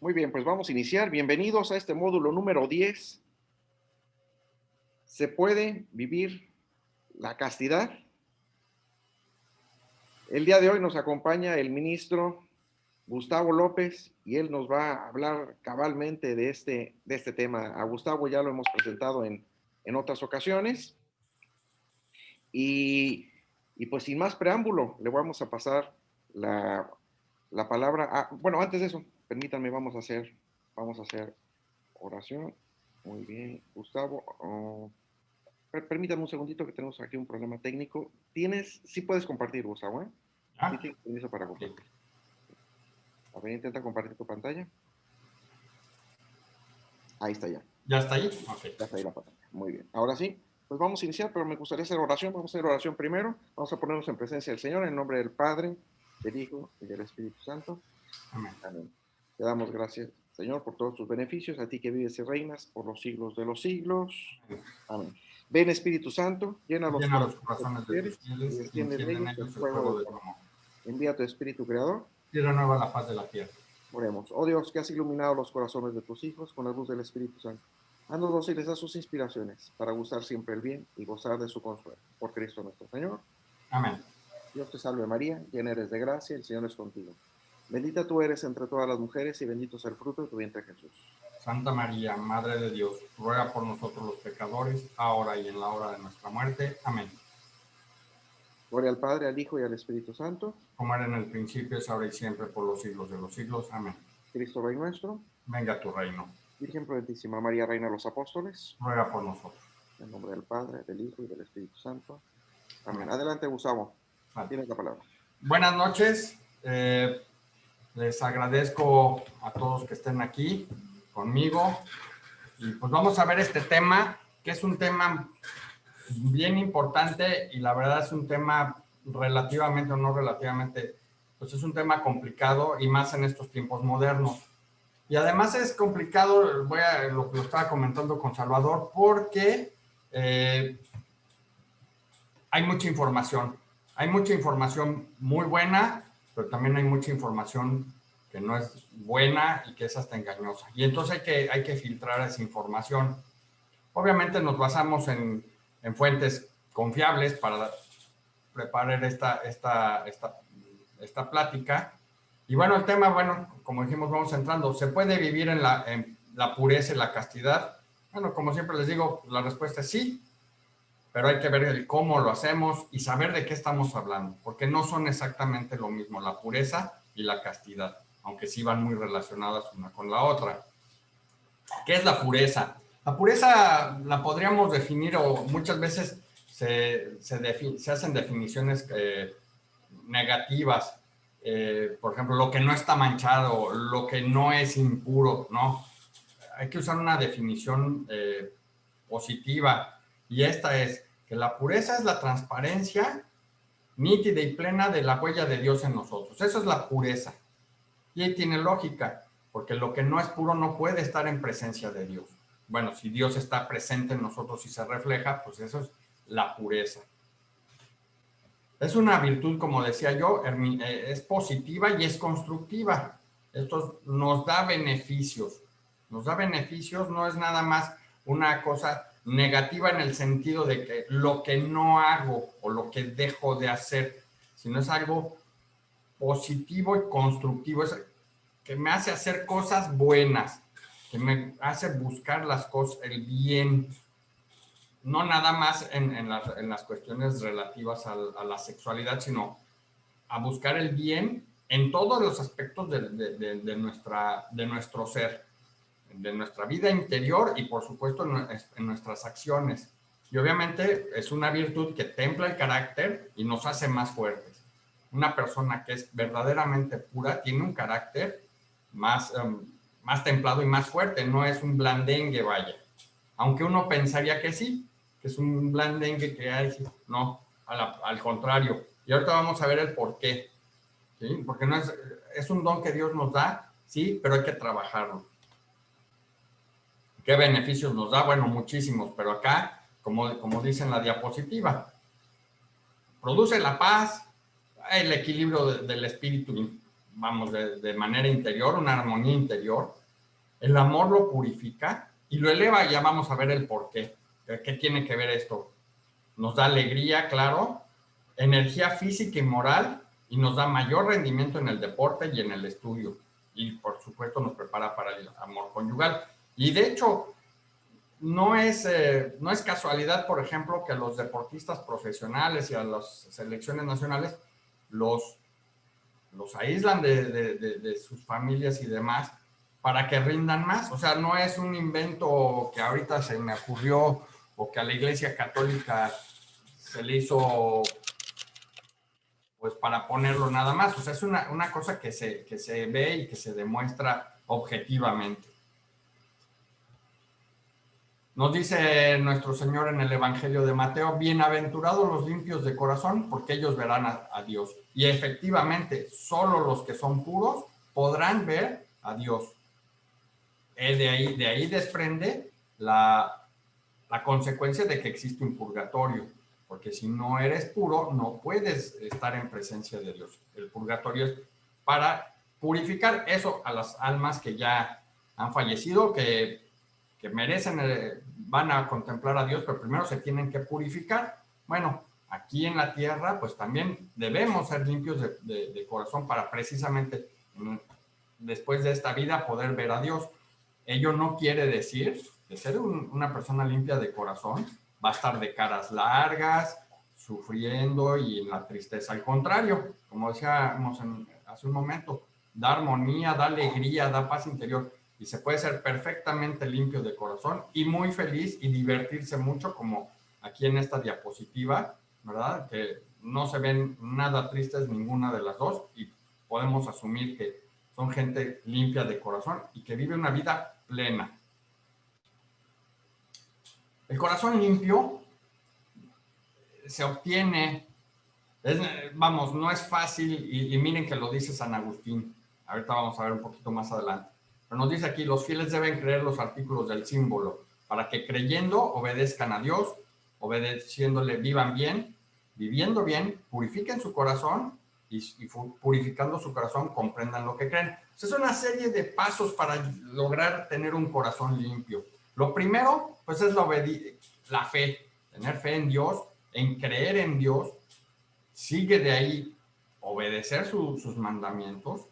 Muy bien, pues vamos a iniciar. Bienvenidos a este módulo número 10. ¿Se puede vivir la castidad? El día de hoy nos acompaña el ministro Gustavo López y él nos va a hablar cabalmente de este tema. A Gustavo ya lo hemos presentado en otras ocasiones y, y pues sin más preámbulo, le vamos a pasar la palabra bueno, antes de eso, permítanme, vamos a hacer oración. Muy bien, Gustavo. Permítame un segundito que tenemos aquí un problema técnico. Sí puedes compartir, Gustavo, ¿eh? Sí ¿Ah? tienes permiso para compartir. Sí. A ver, intenta compartir tu pantalla. Ahí está ya. ¿Ya está ahí? Ok. Ya está ahí la pantalla. Muy bien. Ahora sí, pues vamos a iniciar, pero me gustaría hacer oración. Vamos a hacer oración primero. Vamos a ponernos en presencia del Señor en nombre del Padre, del Hijo y del Espíritu Santo. Amén. Amén. Te damos gracias, Señor, por todos tus beneficios, a ti que vives y reinas por los siglos de los siglos. Amén. Ven, Espíritu Santo, llena los Llena los corazones de tus corazones de tus fieles y fieles y enciende en enciende en ellos el ellos el fuego fuego de de tu tu amor. amor. Envía tu Espíritu Creador. Y renueva la faz de la tierra. Oremos. Oh Dios, que has iluminado los corazones de tus hijos con la luz del Espíritu Santo. Haznos dóciles a sus inspiraciones, para gustar siempre el bien y gozar de su consuelo. Por Cristo nuestro Señor. Amén. Dios te salve María, llena eres de gracia, el Señor es contigo. Bendita tú eres entre todas las mujeres y bendito es el fruto de tu vientre Jesús. Santa María, Madre de Dios, ruega por nosotros los pecadores, ahora y en la hora de nuestra muerte. Amén. Gloria al Padre, al Hijo y al Espíritu Santo. Como era en el principio, es ahora y siempre, por los siglos de los siglos. Amén. Cristo Rey nuestro. Venga tu reino. Virgen prudentísima María, Reina de los Apóstoles. Ruega por nosotros. En nombre del Padre, del Hijo y del Espíritu Santo. Amén. Amén. Adelante, Gustavo. Vale. Tienes la palabra. Buenas noches. Les agradezco a todos que estén aquí conmigo. Y pues vamos a ver este tema, que es un tema bien importante y la verdad es un tema relativamente o no relativamente, pues es un tema complicado y más en estos tiempos modernos. Y además es complicado, lo estaba comentando con Salvador, porque hay mucha información. Hay mucha información muy buena, pero también hay mucha información que no es buena y que es hasta engañosa. Y entonces hay que filtrar esa información. Obviamente nos basamos en fuentes confiables para preparar esta plática. Y bueno, el tema, bueno, como dijimos, vamos entrando. ¿Se puede vivir en la pureza y la castidad? Bueno, como siempre les digo, la respuesta es sí, pero hay que ver el cómo lo hacemos y saber de qué estamos hablando, porque no son exactamente lo mismo la pureza y la castidad, aunque sí van muy relacionadas una con la otra. ¿Qué es la pureza? La pureza la podríamos definir, o muchas veces se hacen definiciones negativas. Por ejemplo, lo que no está manchado, lo que no es impuro, ¿no? Hay que usar una definición positiva, y esta es que la pureza es la transparencia nítida y plena de la huella de Dios en nosotros. Eso es la pureza. Y ahí tiene lógica, porque lo que no es puro no puede estar en presencia de Dios. Bueno, si Dios está presente en nosotros y se refleja, pues eso es la pureza. Es una virtud, como decía yo, es positiva y es constructiva. Esto nos da beneficios. Nos da beneficios, no es nada más una cosa negativa en el sentido de que lo que no hago o lo que dejo de hacer, sino es algo positivo y constructivo. Es que me hace hacer cosas buenas, que me hace buscar las cosas, el bien, no nada más en las cuestiones relativas a la sexualidad, sino a buscar el bien en todos los aspectos de nuestro ser, de nuestra vida interior y por supuesto en nuestras acciones. Y obviamente es una virtud que templa el carácter y nos hace más fuertes. Una persona que es verdaderamente pura tiene un carácter más templado y más fuerte, no es un blandengue, vaya. Aunque uno pensaría que sí, que es un blandengue que hay, no, al contrario. Y ahorita vamos a ver el por qué, ¿sí? Porque no es un don que Dios nos da, sí, pero hay que trabajarlo. ¿Qué beneficios nos da? Bueno, muchísimos, pero acá, como dice en la diapositiva, produce la paz, el equilibrio del espíritu vamos, de manera interior, una armonía interior. El amor lo purifica y lo eleva. Ya vamos a ver el por qué. ¿Qué tiene que ver esto? Nos da alegría, claro, energía física y moral, y nos da mayor rendimiento en el deporte y en el estudio. Y por supuesto nos prepara para el amor conyugal. Y de hecho, no es casualidad, por ejemplo, que a los deportistas profesionales y a las selecciones nacionales los aíslan de sus familias y demás para que rindan más. O sea, no es un invento que ahorita se me ocurrió o que a la Iglesia Católica se le hizo pues para ponerlo nada más. O sea, es una cosa que se ve y que se demuestra objetivamente. Nos dice nuestro Señor en el Evangelio de Mateo: bienaventurados los limpios de corazón, porque ellos verán a Dios. Y efectivamente, solo los que son puros podrán ver a Dios. De ahí desprende la consecuencia de que existe un purgatorio, porque si no eres puro, no puedes estar en presencia de Dios. El purgatorio es para purificar eso a las almas que ya han fallecido, que merecen, van a contemplar a Dios, pero primero se tienen que purificar. Bueno, aquí en la tierra, pues también debemos ser limpios de corazón para precisamente después de esta vida poder ver a Dios. Ello no quiere decir que ser una persona limpia de corazón va a estar de caras largas, sufriendo y en la tristeza. Al contrario, como decíamos hace un momento, da armonía, da alegría, da paz interior. Y se puede ser perfectamente limpio de corazón y muy feliz y divertirse mucho, como aquí en esta diapositiva, ¿verdad? Que no se ven nada tristes ninguna de las dos y podemos asumir que son gente limpia de corazón y que vive una vida plena. El corazón limpio se obtiene, vamos, no es fácil, y miren que lo dice San Agustín. Ahorita vamos a ver un poquito más adelante. Pero nos dice aquí: los fieles deben creer los artículos del símbolo, para que creyendo obedezcan a Dios, obedeciéndole vivan bien, viviendo bien, purifiquen su corazón y purificando su corazón comprendan lo que creen. Es una serie de pasos para lograr tener un corazón limpio. Lo primero, pues es la fe, tener fe en Dios, en creer en Dios. Sigue de ahí obedecer sus mandamientos.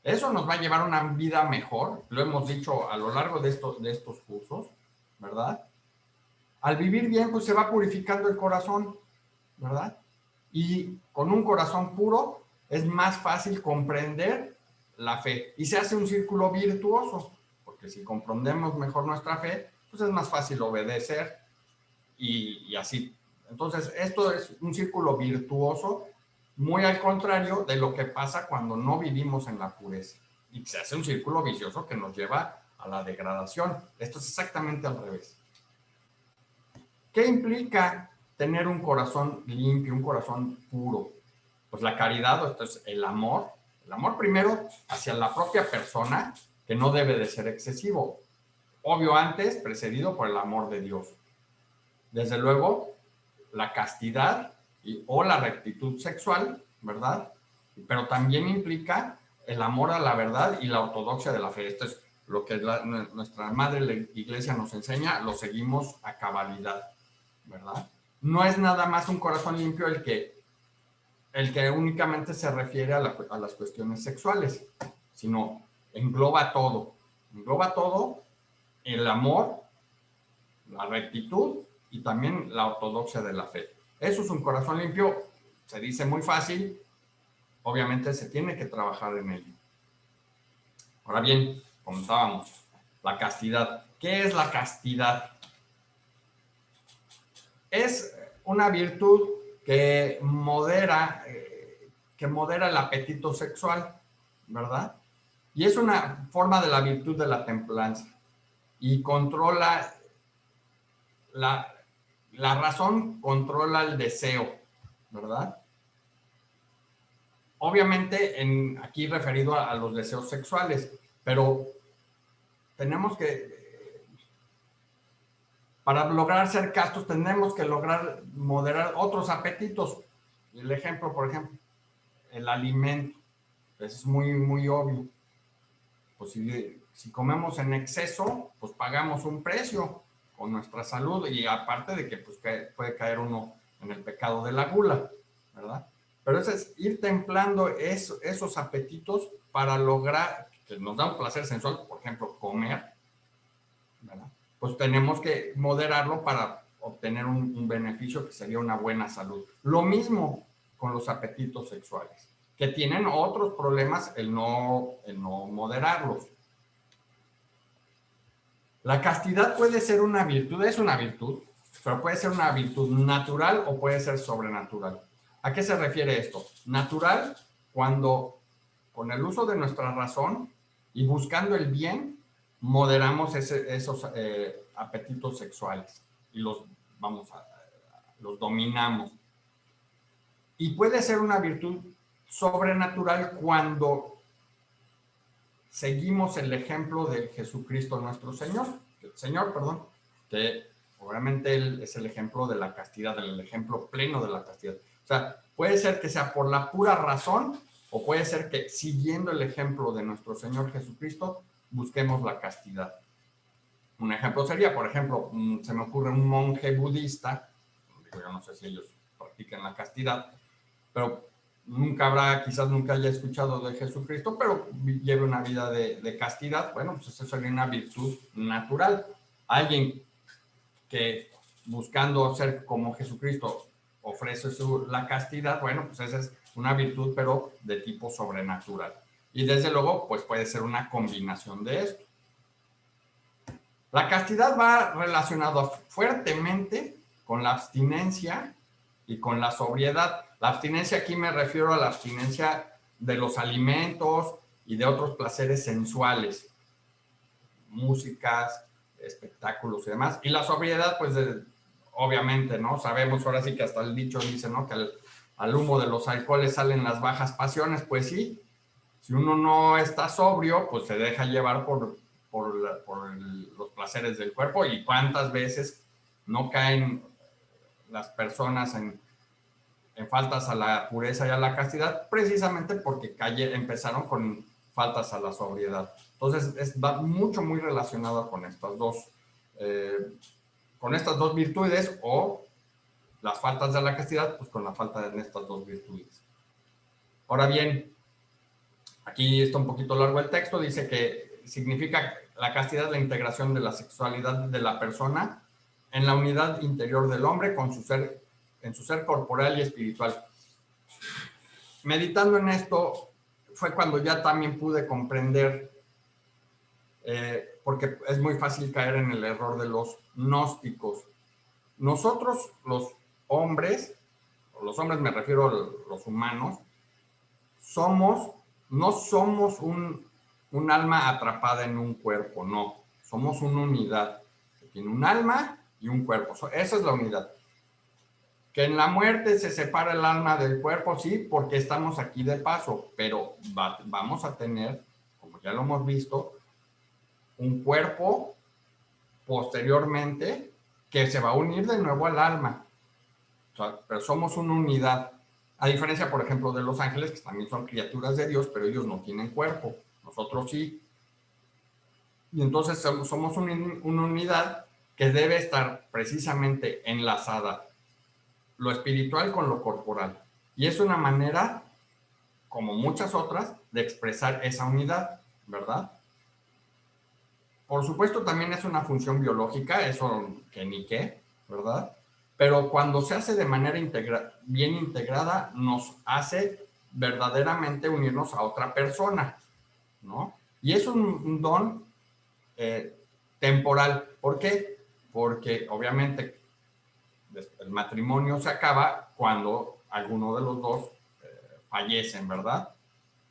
Eso nos va a llevar a una vida mejor, lo hemos dicho a lo largo de estos cursos, ¿verdad? Al vivir bien, pues se va purificando el corazón, ¿verdad? Y con un corazón puro es más fácil comprender la fe y se hace un círculo virtuoso, porque si comprendemos mejor nuestra fe, pues es más fácil obedecer y así. Entonces, esto es un círculo virtuoso, muy al contrario de lo que pasa cuando no vivimos en la pureza. Y se hace un círculo vicioso que nos lleva a la degradación. Esto es exactamente al revés. ¿Qué implica tener un corazón limpio, un corazón puro? Pues la caridad, esto es el amor. El amor primero hacia la propia persona, que no debe de ser excesivo. Obvio antes, precedido por el amor de Dios. Desde luego, la castidad o la rectitud sexual, ¿verdad? Pero también implica el amor a la verdad y la ortodoxia de la fe. Esto es lo que nuestra madre iglesia nos enseña, lo seguimos a cabalidad, ¿verdad? No es nada más un corazón limpio el que únicamente se refiere a las cuestiones sexuales, sino engloba todo el amor, la rectitud y también la ortodoxia de la fe. Eso es un corazón limpio, se dice muy fácil, obviamente se tiene que trabajar en ello. Ahora bien, comentábamos, la castidad. ¿Qué es la castidad? Es una virtud que modera el apetito sexual, ¿verdad? Y es una forma de la virtud de la templanza y controla la razón, controla el deseo, ¿verdad? Obviamente aquí referido a los deseos sexuales, pero tenemos que, para lograr ser castos, tenemos que lograr moderar otros apetitos. El ejemplo, por ejemplo, el alimento. Es muy, muy obvio. Pues si comemos en exceso, pues pagamos un precio con nuestra salud y aparte de que pues, puede caer uno en el pecado de la gula, ¿verdad? Pero eso es ir templando esos apetitos para lograr que nos da un placer sensual, por ejemplo, comer, ¿verdad? Pues tenemos que moderarlo para obtener un beneficio que sería una buena salud. Lo mismo con los apetitos sexuales, que tienen otros problemas el no moderarlos. La castidad puede ser una virtud, es una virtud, pero puede ser una virtud natural o puede ser sobrenatural. ¿A qué se refiere esto? Natural, cuando con el uso de nuestra razón y buscando el bien, moderamos esos apetitos sexuales y los dominamos. Y puede ser una virtud sobrenatural cuando seguimos el ejemplo de Jesucristo nuestro Señor, que obviamente Él es el ejemplo de la castidad, el ejemplo pleno de la castidad. O sea, puede ser que sea por la pura razón o puede ser que siguiendo el ejemplo de nuestro Señor Jesucristo busquemos la castidad. Un ejemplo sería, por ejemplo, se me ocurre un monje budista, yo no sé si ellos practican la castidad, pero quizás nunca haya escuchado de Jesucristo, pero lleve una vida de castidad. Bueno, pues eso sería una virtud natural. Alguien que buscando ser como Jesucristo ofrece la castidad, bueno, pues esa es una virtud, pero de tipo sobrenatural. Y desde luego, pues puede ser una combinación de esto. La castidad va relacionada fuertemente con la abstinencia y con la sobriedad. La abstinencia aquí me refiero a la abstinencia de los alimentos y de otros placeres sensuales, músicas, espectáculos y demás. Y la sobriedad, pues obviamente, ¿no? Sabemos ahora sí que hasta el dicho dice, ¿no? Que al humo de los alcoholes salen las bajas pasiones. Pues sí, si uno no está sobrio, pues se deja llevar por los placeres del cuerpo. Y cuántas veces no caen las personas en faltas a la pureza y a la castidad, precisamente porque empezaron con faltas a la sobriedad. Entonces, va muy relacionado con estas dos virtudes o las faltas de la castidad, pues con la falta de estas dos virtudes. Ahora bien, aquí está un poquito largo el texto, dice que significa la castidad la integración de la sexualidad de la persona en la unidad interior del hombre con en su ser corporal y espiritual. Meditando en esto fue cuando ya también pude comprender, porque es muy fácil caer en el error de los gnósticos. Nosotros los hombres me refiero a los humanos, no somos un alma atrapada en un cuerpo, no, somos una unidad que tiene un alma y un cuerpo, esa es la unidad. Que en la muerte se separa el alma del cuerpo, sí, porque estamos aquí de paso, pero vamos a tener, como ya lo hemos visto, un cuerpo posteriormente que se va a unir de nuevo al alma. O sea, pero somos una unidad. A diferencia, por ejemplo, de los ángeles, que también son criaturas de Dios, pero ellos no tienen cuerpo. Nosotros sí. Y entonces somos una unidad que debe estar precisamente enlazada lo espiritual con lo corporal. Y es una manera, como muchas otras, de expresar esa unidad, ¿verdad? Por supuesto, también es una función biológica, eso que ni qué, ¿verdad? Pero cuando se hace de manera bien integrada, nos hace verdaderamente unirnos a otra persona, ¿no? Y es un don temporal. ¿Por qué? Porque obviamente el matrimonio se acaba cuando alguno de los dos fallecen, ¿verdad?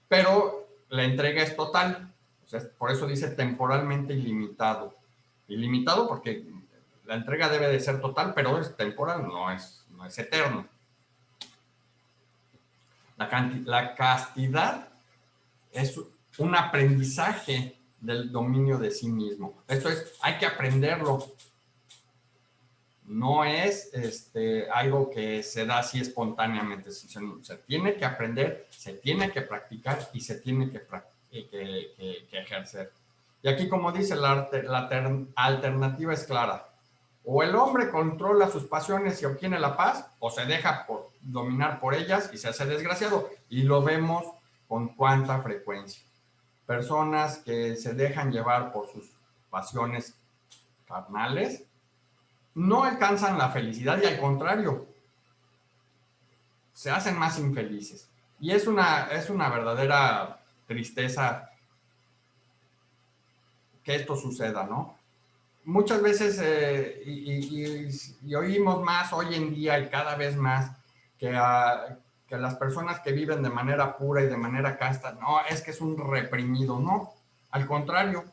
Pero la entrega es total. O sea, por eso dice temporalmente ilimitado. Ilimitado porque la entrega debe de ser total, pero es temporal, no es eterno. La castidad es un aprendizaje del dominio de sí mismo. Esto es, hay que aprenderlo, No es algo que se da así espontáneamente. Se tiene que aprender, se tiene que practicar y se tiene que ejercer. Y aquí, como dice, la alternativa es clara. O el hombre controla sus pasiones y obtiene la paz, o se deja dominar por ellas y se hace desgraciado. Y lo vemos con cuánta frecuencia. Personas que se dejan llevar por sus pasiones carnales no alcanzan la felicidad y al contrario, se hacen más infelices. Y es una verdadera tristeza que esto suceda, ¿no? Muchas veces, y oímos más hoy en día y cada vez más, que las personas que viven de manera pura y de manera casta, no, es que es un reprimido, no. Al contrario,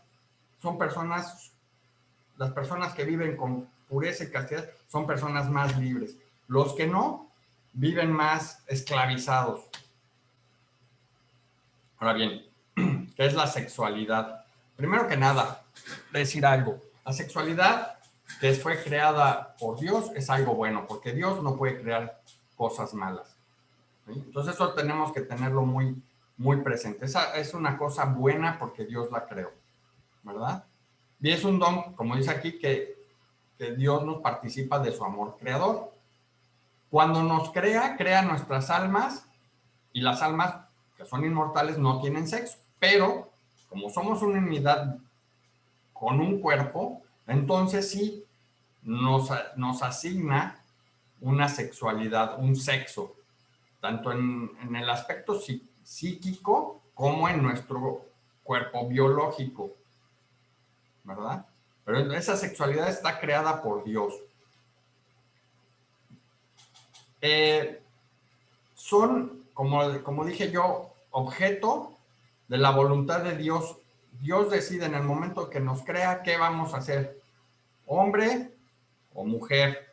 son las personas que viven con pureza y castidad son personas más libres. Los que no, viven más esclavizados. Ahora bien, ¿qué es la sexualidad? Primero que nada, decir algo. La sexualidad que fue creada por Dios es algo bueno, porque Dios no puede crear cosas malas. ¿Sí? Entonces eso tenemos que tenerlo muy, muy presente. Esa es una cosa buena porque Dios la creó, ¿verdad? Y es un don, como dice aquí, que Dios nos participa de su amor creador. Cuando nos crea nuestras almas, y las almas que son inmortales no tienen sexo, pero como somos una unidad con un cuerpo, entonces sí nos asigna una sexualidad, un sexo, tanto en el aspecto psíquico como en nuestro cuerpo biológico, ¿verdad? Pero esa sexualidad está creada por Dios. Son, como dije yo, objeto de la voluntad de Dios. Dios decide en el momento que nos crea qué vamos a hacer, hombre o mujer,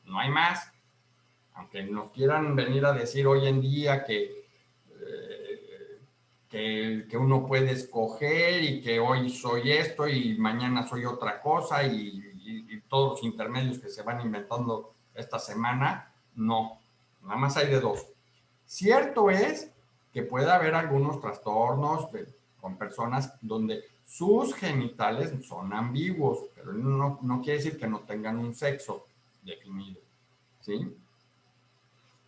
no hay más. Aunque nos quieran venir a decir hoy en día que uno puede escoger y que hoy soy esto y mañana soy otra cosa y todos los intermedios que se van inventando esta semana, no, nada más hay de dos. Cierto es que puede haber algunos trastornos con personas donde sus genitales son ambiguos, pero no quiere decir que no tengan un sexo definido, ¿sí?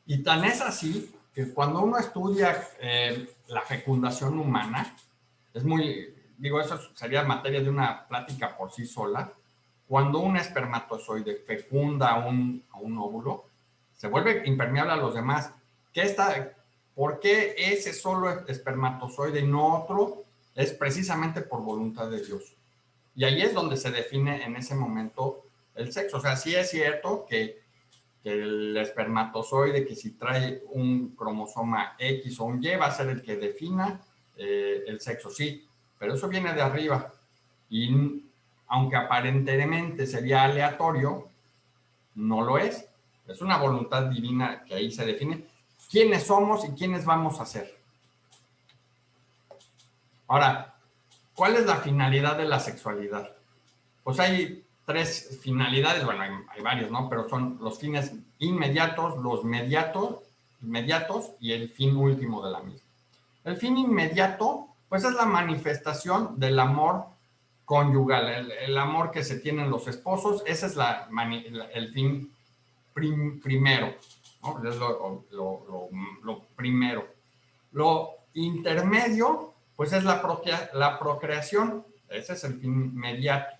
Y tan es así que cuando uno estudia la fecundación humana, eso sería materia de una plática por sí sola, cuando un espermatozoide fecunda a un óvulo, se vuelve impermeable a los demás. ¿Por qué ese solo espermatozoide y no otro? Es precisamente por voluntad de Dios. Y ahí es donde se define en ese momento el sexo. O sea, sí es cierto que el espermatozoide, que si trae un cromosoma X o un Y, va a ser el que defina el sexo, sí, pero eso viene de arriba. Y aunque aparentemente sería aleatorio, no lo es. Es una voluntad divina que ahí se define quiénes somos y quiénes vamos a ser. Ahora, ¿cuál es la finalidad de la sexualidad? Pues hay tres finalidades, bueno, hay varios, ¿no? Pero son los fines inmediatos, los inmediatos y el fin último de la misma. El fin inmediato, pues es la manifestación del amor conyugal, el amor que se tienen los esposos, ese es el fin primero, ¿no? Es lo primero. Lo intermedio, pues es la procreación, ese es el fin inmediato.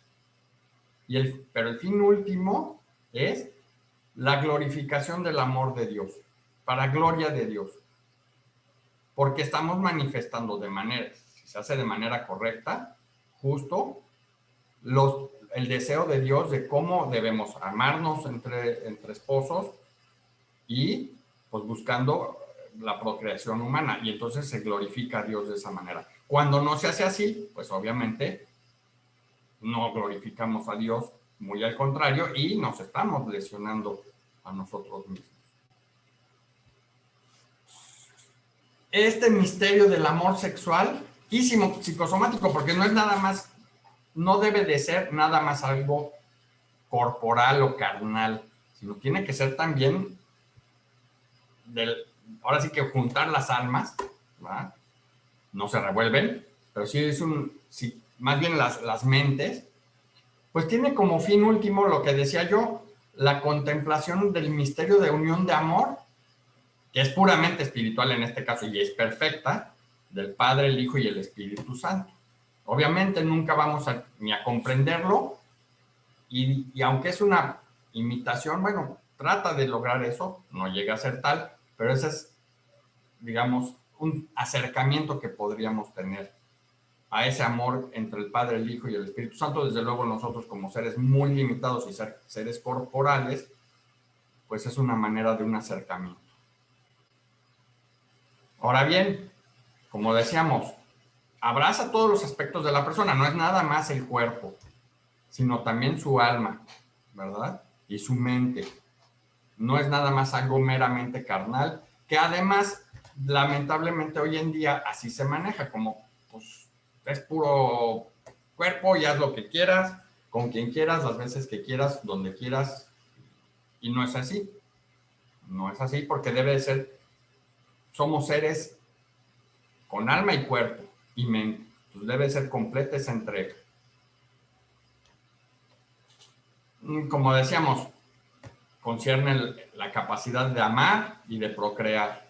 Pero el fin último es la glorificación del amor de Dios, para gloria de Dios. Porque estamos manifestando si se hace de manera correcta, justo, el deseo de Dios de cómo debemos amarnos entre esposos y pues buscando la procreación humana. Y entonces se glorifica a Dios de esa manera. Cuando no se hace así, pues obviamente no glorificamos a Dios, muy al contrario, y nos estamos lesionando a nosotros mismos. Este misterio del amor sexual y psicosomático, porque no es nada más, no debe de ser nada más algo corporal o carnal, sino tiene que ser también ahora sí que juntar las almas, ¿verdad? No se revuelven, pero sí es más bien las mentes, pues tiene como fin último lo que decía yo, la contemplación del misterio de unión de amor, que es puramente espiritual en este caso y es perfecta, del Padre, el Hijo y el Espíritu Santo. Obviamente nunca vamos ni a comprenderlo y aunque es una imitación, bueno, trata de lograr eso, no llega a ser tal, pero ese es, digamos, un acercamiento que podríamos tener a ese amor entre el Padre, el Hijo y el Espíritu Santo. Desde luego nosotros como seres muy limitados y seres corporales, pues es una manera de un acercamiento. Ahora bien, como decíamos, abraza todos los aspectos de la persona, no es nada más el cuerpo, sino también su alma, ¿verdad? Y su mente. No es nada más algo meramente carnal, que además, lamentablemente hoy en día así se maneja, como pues es puro cuerpo y haz lo que quieras, con quien quieras, las veces que quieras, donde quieras, y no es así. No es así porque debe de ser, somos seres con alma y cuerpo y mente, entonces debe ser completa esa entrega. Como decíamos, concierne la capacidad de amar y de procrear,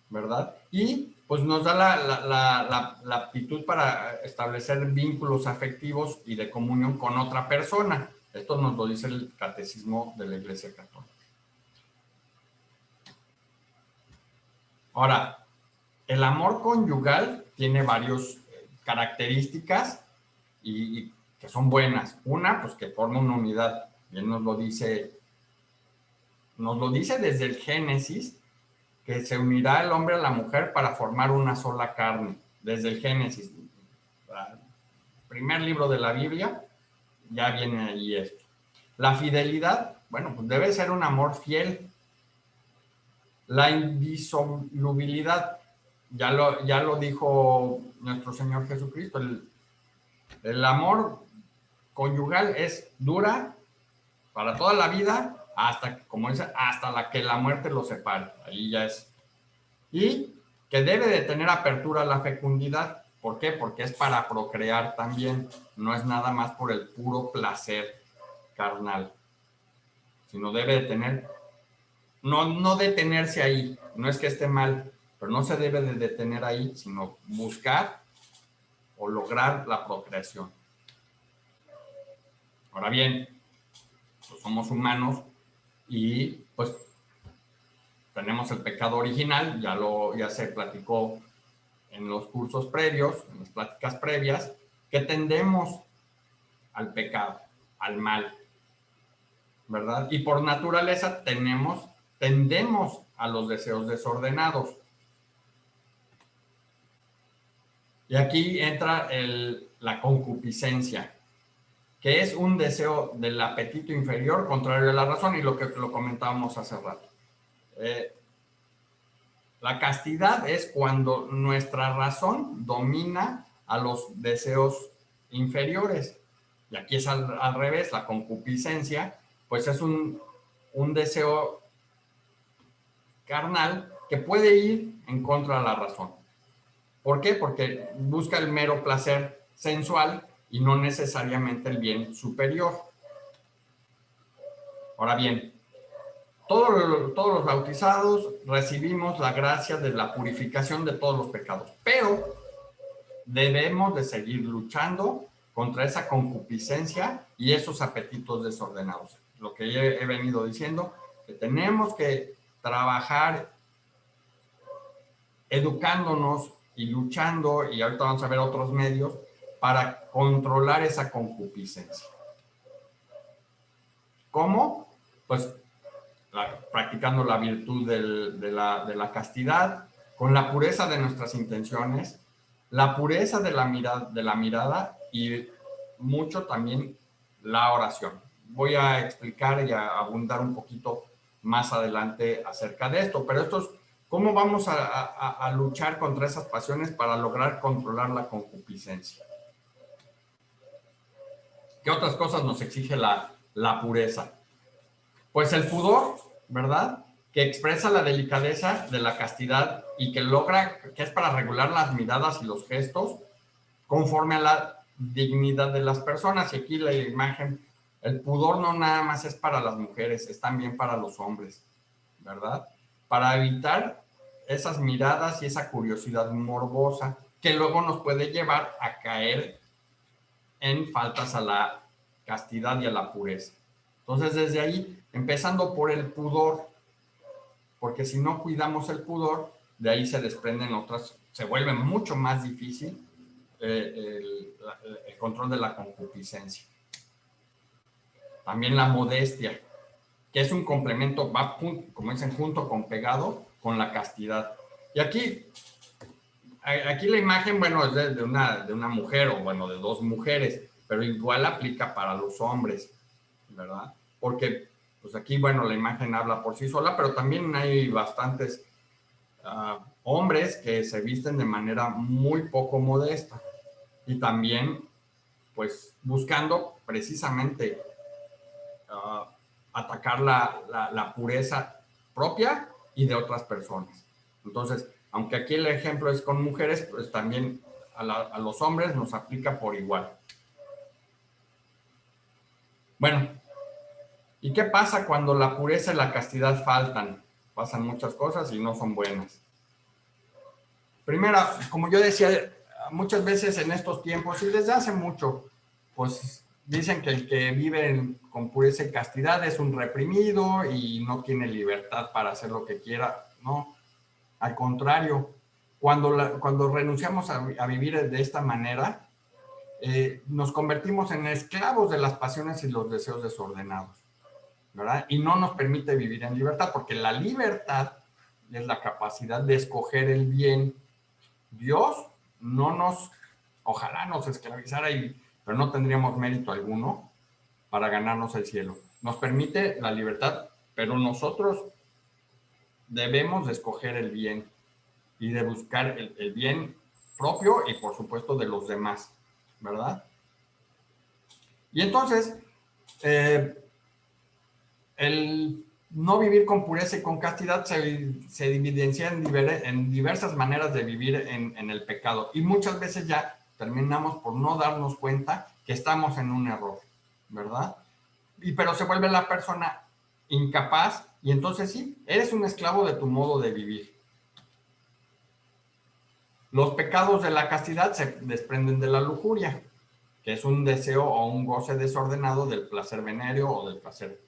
¿verdad? Y pues nos da la aptitud para establecer vínculos afectivos y de comunión con otra persona. Esto nos lo dice el Catecismo de la Iglesia Católica. Ahora, el amor conyugal tiene varias características y que son buenas. Una, pues que forma una unidad. Bien nos lo dice desde el Génesis, que se unirá el hombre a la mujer para formar una sola carne. Desde el Génesis, primer libro de la Biblia, ya viene ahí esto. La fidelidad, bueno, pues debe ser un amor fiel. La indisolubilidad, ya lo dijo nuestro Señor Jesucristo, el amor conyugal dura para toda la vida, hasta, como dice, hasta la que la muerte lo separe. Ahí ya es. Y que debe de tener apertura a la fecundidad. ¿Por qué? Porque es para procrear también. No es nada más por el puro placer carnal, sino debe de tener, no detenerse ahí. No es que esté mal, pero no se debe de detener ahí, sino buscar o lograr la procreación. Ahora bien, pues somos humanos y pues tenemos el pecado original, ya se platicó en los cursos previos, en las pláticas previas, que tendemos al pecado, al mal, ¿verdad? Y por naturaleza tendemos a los deseos desordenados. Y aquí entra la concupiscencia, que es un deseo del apetito inferior contrario a la razón, y lo que lo comentábamos hace rato. La castidad es cuando nuestra razón domina a los deseos inferiores. Y aquí es al revés, la concupiscencia, pues es un deseo carnal que puede ir en contra de la razón. ¿Por qué? Porque busca el mero placer sensual y no necesariamente el bien superior. Ahora bien, todos los bautizados recibimos la gracia de la purificación de todos los pecados, pero debemos de seguir luchando contra esa concupiscencia y esos apetitos desordenados. Lo que he venido diciendo, que tenemos que trabajar educándonos y luchando, y ahorita vamos a ver otros medios, para controlar esa concupiscencia. ¿Cómo? Pues practicando la virtud de la castidad, con la pureza de nuestras intenciones, la pureza de la mirada y mucho también la oración. Voy a explicar y a abundar un poquito más adelante acerca de esto, pero esto es cómo vamos a luchar contra esas pasiones para lograr controlar la concupiscencia. ¿Qué otras cosas nos exige la la pureza? Pues el pudor, ¿verdad? Que expresa la delicadeza de la castidad y que logra, que es para regular las miradas y los gestos conforme a la dignidad de las personas. Y aquí la imagen, el pudor no nada más es para las mujeres, es también para los hombres, ¿verdad? Para evitar esas miradas y esa curiosidad morbosa que luego nos puede llevar a caer en faltas a la castidad y a la pureza. Entonces, desde ahí, empezando por el pudor, porque si no cuidamos el pudor, de ahí se desprenden otras, se vuelve mucho más difícil el control de la concupiscencia. También la modestia, que es un complemento, va, como dicen, junto con pegado con la castidad. Y aquí la imagen, bueno, es de una mujer, o bueno, de dos mujeres, pero igual aplica para los hombres, ¿verdad? Porque, pues aquí, bueno, la imagen habla por sí sola, pero también hay bastantes hombres que se visten de manera muy poco modesta y también, pues, buscando precisamente atacar la pureza propia y de otras personas. Entonces, aunque aquí el ejemplo es con mujeres, pues también a los hombres nos aplica por igual. Bueno, ¿y qué pasa cuando la pureza y la castidad faltan? Pasan muchas cosas y no son buenas. Primero, como yo decía, muchas veces en estos tiempos y desde hace mucho, pues dicen que el que vive con pureza y castidad es un reprimido y no tiene libertad para hacer lo que quiera. No, al contrario, cuando renunciamos a vivir de esta manera, nos convertimos en esclavos de las pasiones y los deseos desordenados, ¿verdad? Y no nos permite vivir en libertad, porque la libertad es la capacidad de escoger el bien. Dios no nos, ojalá nos esclavizara, pero no tendríamos mérito alguno para ganarnos el cielo. Nos permite la libertad, pero nosotros debemos de escoger el bien y de buscar el bien propio y por supuesto de los demás, ¿verdad? Y entonces, el no vivir con pureza y con castidad se evidencia en diversas maneras de vivir en el pecado. Y muchas veces ya terminamos por no darnos cuenta que estamos en un error, ¿verdad? Pero se vuelve la persona incapaz y entonces sí, eres un esclavo de tu modo de vivir. Los pecados de la castidad se desprenden de la lujuria, que es un deseo o un goce desordenado del placer venéreo o del placer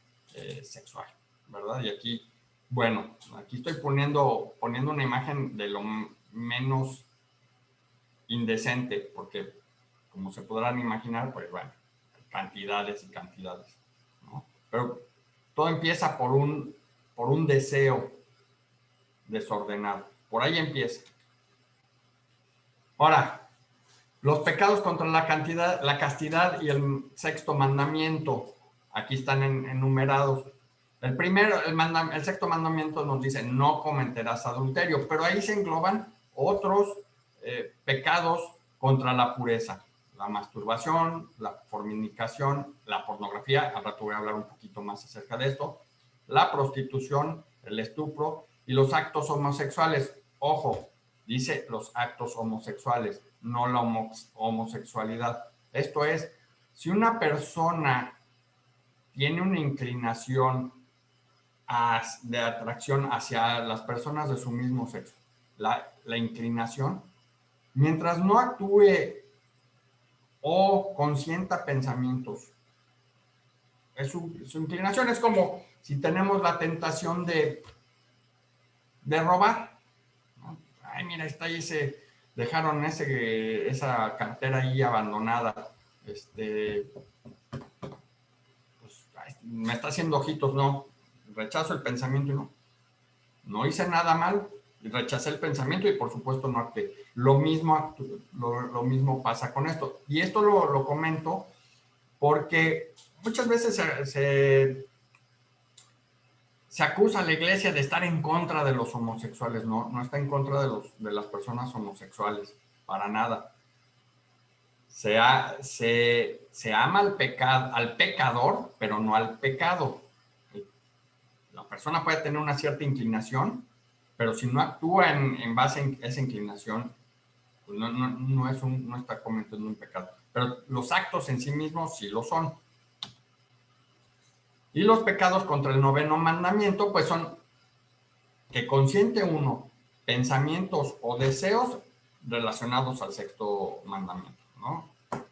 sexual, ¿verdad? Y aquí, bueno, aquí estoy poniendo una imagen de lo menos indecente, porque como se podrán imaginar, pues bueno, cantidades y cantidades, ¿no? Pero todo empieza por un deseo desordenado, por ahí empieza. Ahora, los pecados contra la castidad y el sexto mandamiento, aquí están enumerados. El sexto mandamiento nos dice, no cometerás adulterio, pero ahí se engloban otros pecados contra la pureza. La masturbación, la fornicación, la pornografía, al rato voy a hablar un poquito más acerca de esto, la prostitución, el estupro y los actos homosexuales. Ojo, dice los actos homosexuales, no la homosexualidad. Esto es, si una persona tiene una inclinación de atracción hacia las personas de su mismo sexo, la inclinación, mientras no actúe o consienta pensamientos, su inclinación es como si tenemos la tentación de robar. Ay, mira, está ahí dejaron esa cartera ahí abandonada, pues, me está haciendo ojitos, no, rechazo el pensamiento y no hice nada mal, rechacé el pensamiento y por supuesto no actué. Lo mismo pasa con esto. Y esto lo comento porque muchas veces se acusa a la iglesia de estar en contra de los homosexuales. No está en contra de las personas homosexuales, para nada. se ama al pecador, pero no al pecado. La persona puede tener una cierta inclinación, pero si no actúa en base a esa inclinación, pues no está cometiendo un pecado. Pero los actos en sí mismos sí lo son. Y los pecados contra el 9º mandamiento, pues son que consiente uno pensamientos o deseos relacionados al 6º mandamiento, ¿no?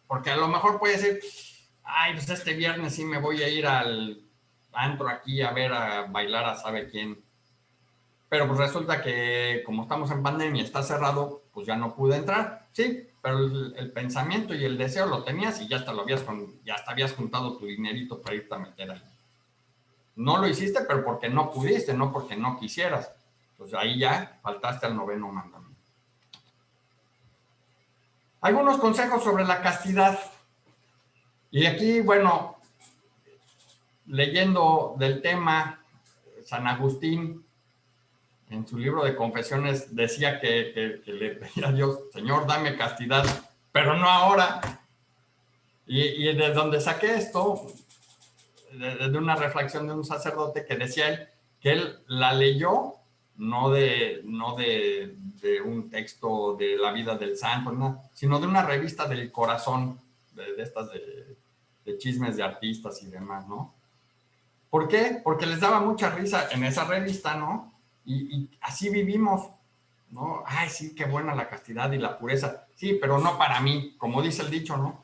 Porque a lo mejor puede ser, ay, pues este viernes sí me voy a ir al antro aquí a ver, a bailar a sabe quién. Pero pues resulta que como estamos en pandemia, está cerrado, pues ya no pude entrar. Sí, pero el pensamiento y el deseo lo tenías y ya hasta habías juntado tu dinerito para irte a meter ahí. No lo hiciste, pero porque no pudiste, no porque no quisieras. Pues ahí ya faltaste al 9º mandamiento. Algunos consejos sobre la castidad. Y aquí, bueno, leyendo del tema, San Agustín, en su libro de Confesiones, decía que le pedía a Dios, Señor, dame castidad, pero no ahora. Y de donde saqué esto, de una reflexión de un sacerdote que decía él, que él la leyó, no de un texto de la vida del santo, ¿no?, sino de una revista del corazón, de estas de chismes de artistas y demás, ¿no? ¿Por qué? Porque les daba mucha risa en esa revista, ¿no? Y así vivimos, ¿no? Ay, sí, qué buena la castidad y la pureza. Sí, pero no para mí, como dice el dicho, ¿no?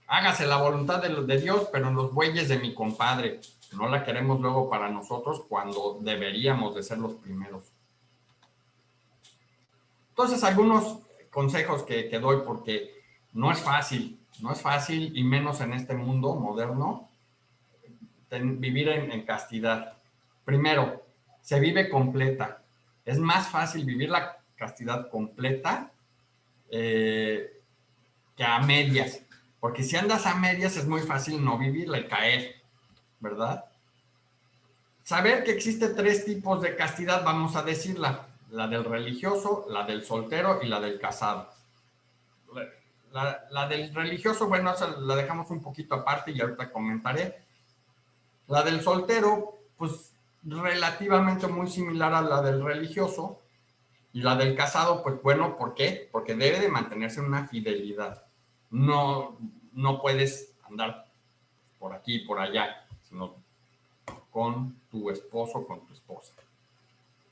Hágase la voluntad de Dios, pero en los bueyes de mi compadre. No la queremos luego para nosotros cuando deberíamos de ser los primeros. Entonces, algunos consejos que doy, porque no es fácil y menos en este mundo moderno, vivir en castidad. Primero, se vive completa. Es más fácil vivir la castidad completa que a medias. Porque si andas a medias es muy fácil no vivirla y caer, ¿verdad? Saber que existe 3 tipos de castidad, vamos a decirla. La del religioso, la del soltero y la del casado. La del religioso, bueno, la dejamos un poquito aparte y ahorita comentaré. La del soltero, pues relativamente muy similar a la del religioso. Y la del casado, pues bueno, ¿por qué? Porque debe de mantenerse una fidelidad. No puedes andar por aquí y por allá, sino con tu esposo, con tu esposa.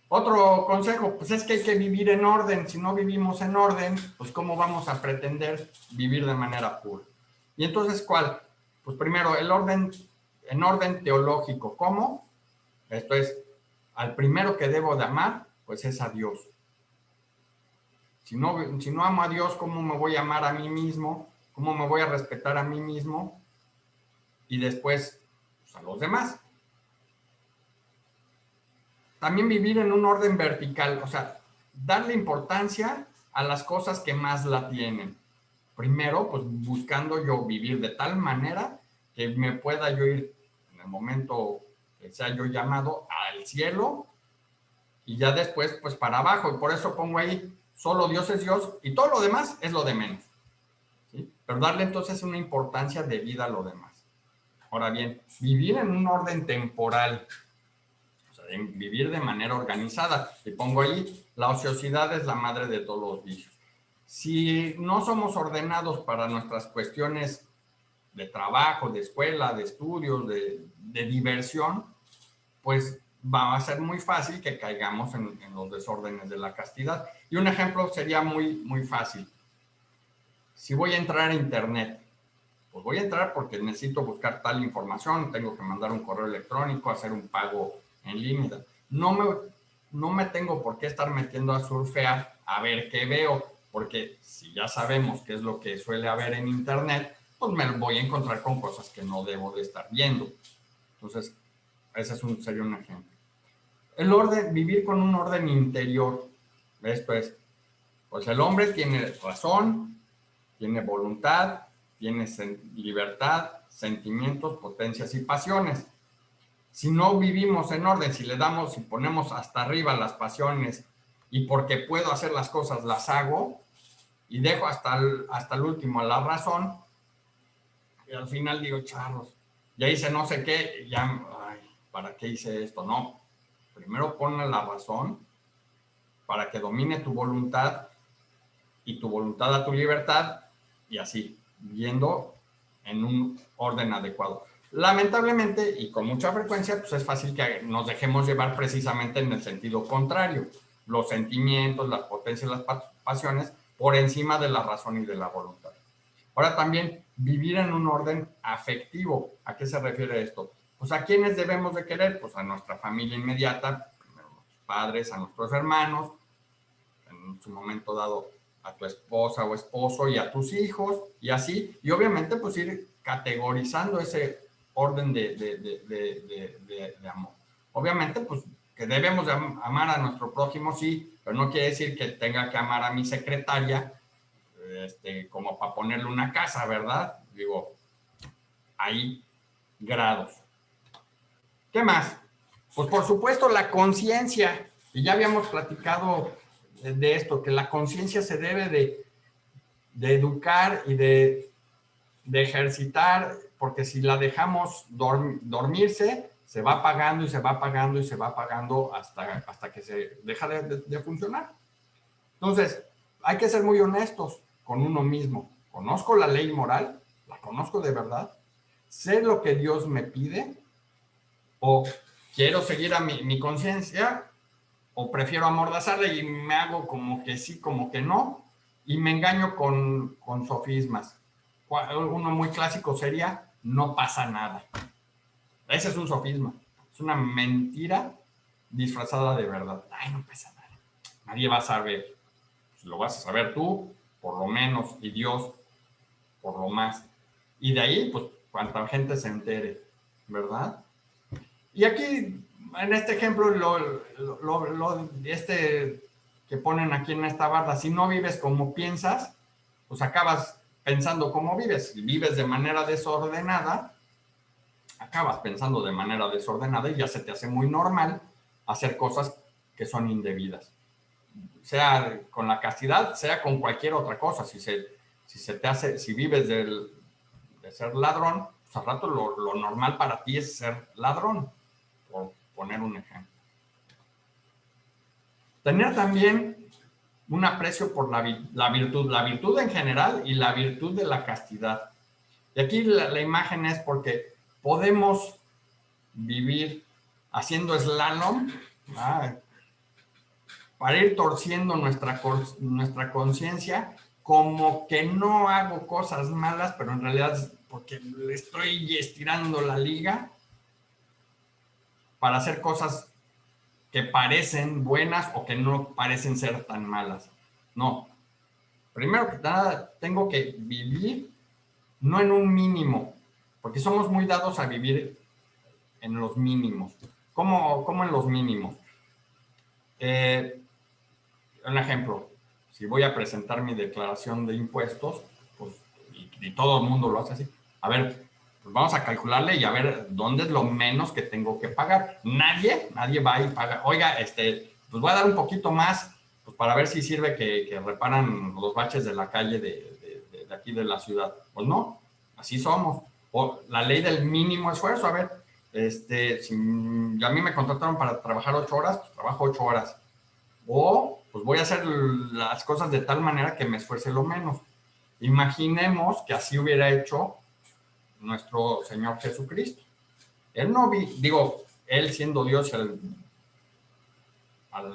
Otro consejo, pues es que hay que vivir en orden. Si no vivimos en orden, pues ¿cómo vamos a pretender vivir de manera pura? Y entonces, ¿cuál? Pues primero, el orden, en orden teológico. ¿Cómo? Esto es, al primero que debo de amar, pues es a Dios. Si no amo a Dios, ¿cómo me voy a amar a mí mismo? ¿Cómo me voy a respetar a mí mismo? Y después, pues, a los demás. También vivir en un orden vertical, o sea, darle importancia a las cosas que más la tienen. Primero, pues buscando yo vivir de tal manera que me pueda yo ir en el momento que sea yo llamado al cielo y ya después, pues para abajo. Y por eso pongo ahí, solo Dios es Dios y todo lo demás es lo de menos, ¿sí? Pero darle entonces una importancia de vida a lo demás. Ahora bien, vivir en un orden temporal, o sea, vivir de manera organizada. Y pongo ahí, la ociosidad es la madre de todos los vicios. Si no somos ordenados para nuestras cuestiones de trabajo, de escuela, de estudios, de diversión, pues va a ser muy fácil que caigamos en los desórdenes de la castidad. Y un ejemplo sería muy, muy fácil. Si voy a entrar a internet, pues voy a entrar porque necesito buscar tal información, tengo que mandar un correo electrónico, hacer un pago en línea. No me tengo por qué estar metiendo a surfear a ver qué veo, porque si ya sabemos qué es lo que suele haber en internet, pues me voy a encontrar con cosas que no debo de estar viendo. Entonces, ese sería un ejemplo. El orden, vivir con un orden interior. Esto es, pues el hombre tiene razón, tiene voluntad, tiene libertad, sentimientos, potencias y pasiones. Si no vivimos en orden, si ponemos hasta arriba las pasiones y porque puedo hacer las cosas las hago y dejo hasta el último la razón, y al final digo, charros, ya hice no sé qué, ya, ay, ¿para qué hice esto? No, primero ponle la razón para que domine tu voluntad y tu voluntad a tu libertad, y así, yendo en un orden adecuado. Lamentablemente, y con mucha frecuencia, pues es fácil que nos dejemos llevar precisamente en el sentido contrario. Los sentimientos, las potencias, las pasiones, por encima de la razón y de la voluntad. Ahora también, vivir en un orden afectivo. ¿A qué se refiere esto? Pues a quienes debemos de querer, pues a nuestra familia inmediata, primero a nuestros padres, a nuestros hermanos, en su momento dado a tu esposa o esposo y a tus hijos, y así, y obviamente pues ir categorizando ese orden de amor. Obviamente pues que debemos de amar a nuestro prójimo, sí, pero no quiere decir que tenga que amar a mi secretaria como para ponerle una casa, ¿verdad? Digo, hay grados. ¿Qué más? Pues por supuesto la conciencia, y ya habíamos platicado de esto, que la conciencia se debe de educar y de ejercitar, porque si la dejamos dormirse, se va apagando y se va apagando y se va apagando hasta que se deja de funcionar. Entonces, hay que ser muy honestos con uno mismo. ¿Conozco la ley moral? ¿La conozco de verdad? ¿Sé lo que Dios me pide? ¿O quiero seguir a mi conciencia? ¿O prefiero amordazarle y me hago como que sí, como que no? Y me engaño con sofismas. Uno muy clásico sería, no pasa nada. Ese es un sofisma. Es una mentira disfrazada de verdad. Ay, no pasa nada. Nadie va a saber. Pues lo vas a saber tú, por lo menos, y Dios, por lo más. Y de ahí, pues, cuanta gente se entere, ¿verdad? Y aquí, en este ejemplo, que ponen aquí en esta barra, si no vives como piensas, pues acabas pensando como vives. Si vives de manera desordenada, acabas pensando de manera desordenada y ya se te hace muy normal hacer cosas que son indebidas. Sea con la castidad, sea con cualquier otra cosa. Si vives de ser ladrón, pues al rato lo normal para ti es ser ladrón, por poner un ejemplo. Tener también un aprecio por la virtud en general y la virtud de la castidad. Y aquí la imagen es porque podemos vivir haciendo slalom, para ir torciendo nuestra conciencia, como que no hago cosas malas, pero en realidad es porque le estoy estirando la liga para hacer cosas que parecen buenas o que no parecen ser tan malas. No. Primero que nada, tengo que vivir no en un mínimo, porque somos muy dados a vivir en los mínimos. ¿Cómo en los mínimos? Un ejemplo, si voy a presentar mi declaración de impuestos, pues, y todo el mundo lo hace así, a ver, pues vamos a calcularle y a ver dónde es lo menos que tengo que pagar. Nadie va y paga, oiga, pues voy a dar un poquito más, pues para ver si sirve que reparan los baches de la calle de aquí de la ciudad. Pues no, así somos. O la ley del mínimo esfuerzo, a ver, si a mí me contrataron para trabajar 8 horas, pues trabajo 8 horas. O pues voy a hacer las cosas de tal manera que me esfuerce lo menos. Imaginemos que así hubiera hecho nuestro Señor Jesucristo. Él no él siendo Dios al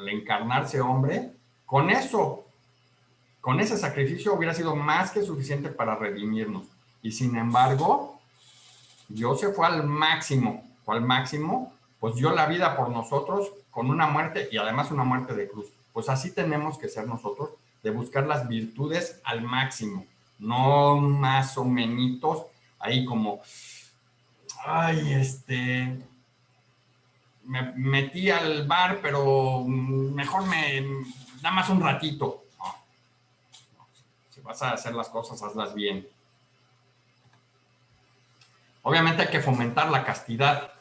encarnarse hombre, con ese sacrificio hubiera sido más que suficiente para redimirnos. Y sin embargo, Dios se fue al máximo, pues dio la vida por nosotros con una muerte y además una muerte de cruz. Pues así tenemos que ser nosotros, de buscar las virtudes al máximo, no más o menos ahí como, ay, me metí al bar, pero mejor nada más un ratito. No. Si vas a hacer las cosas, hazlas bien. Obviamente hay que fomentar la castidad.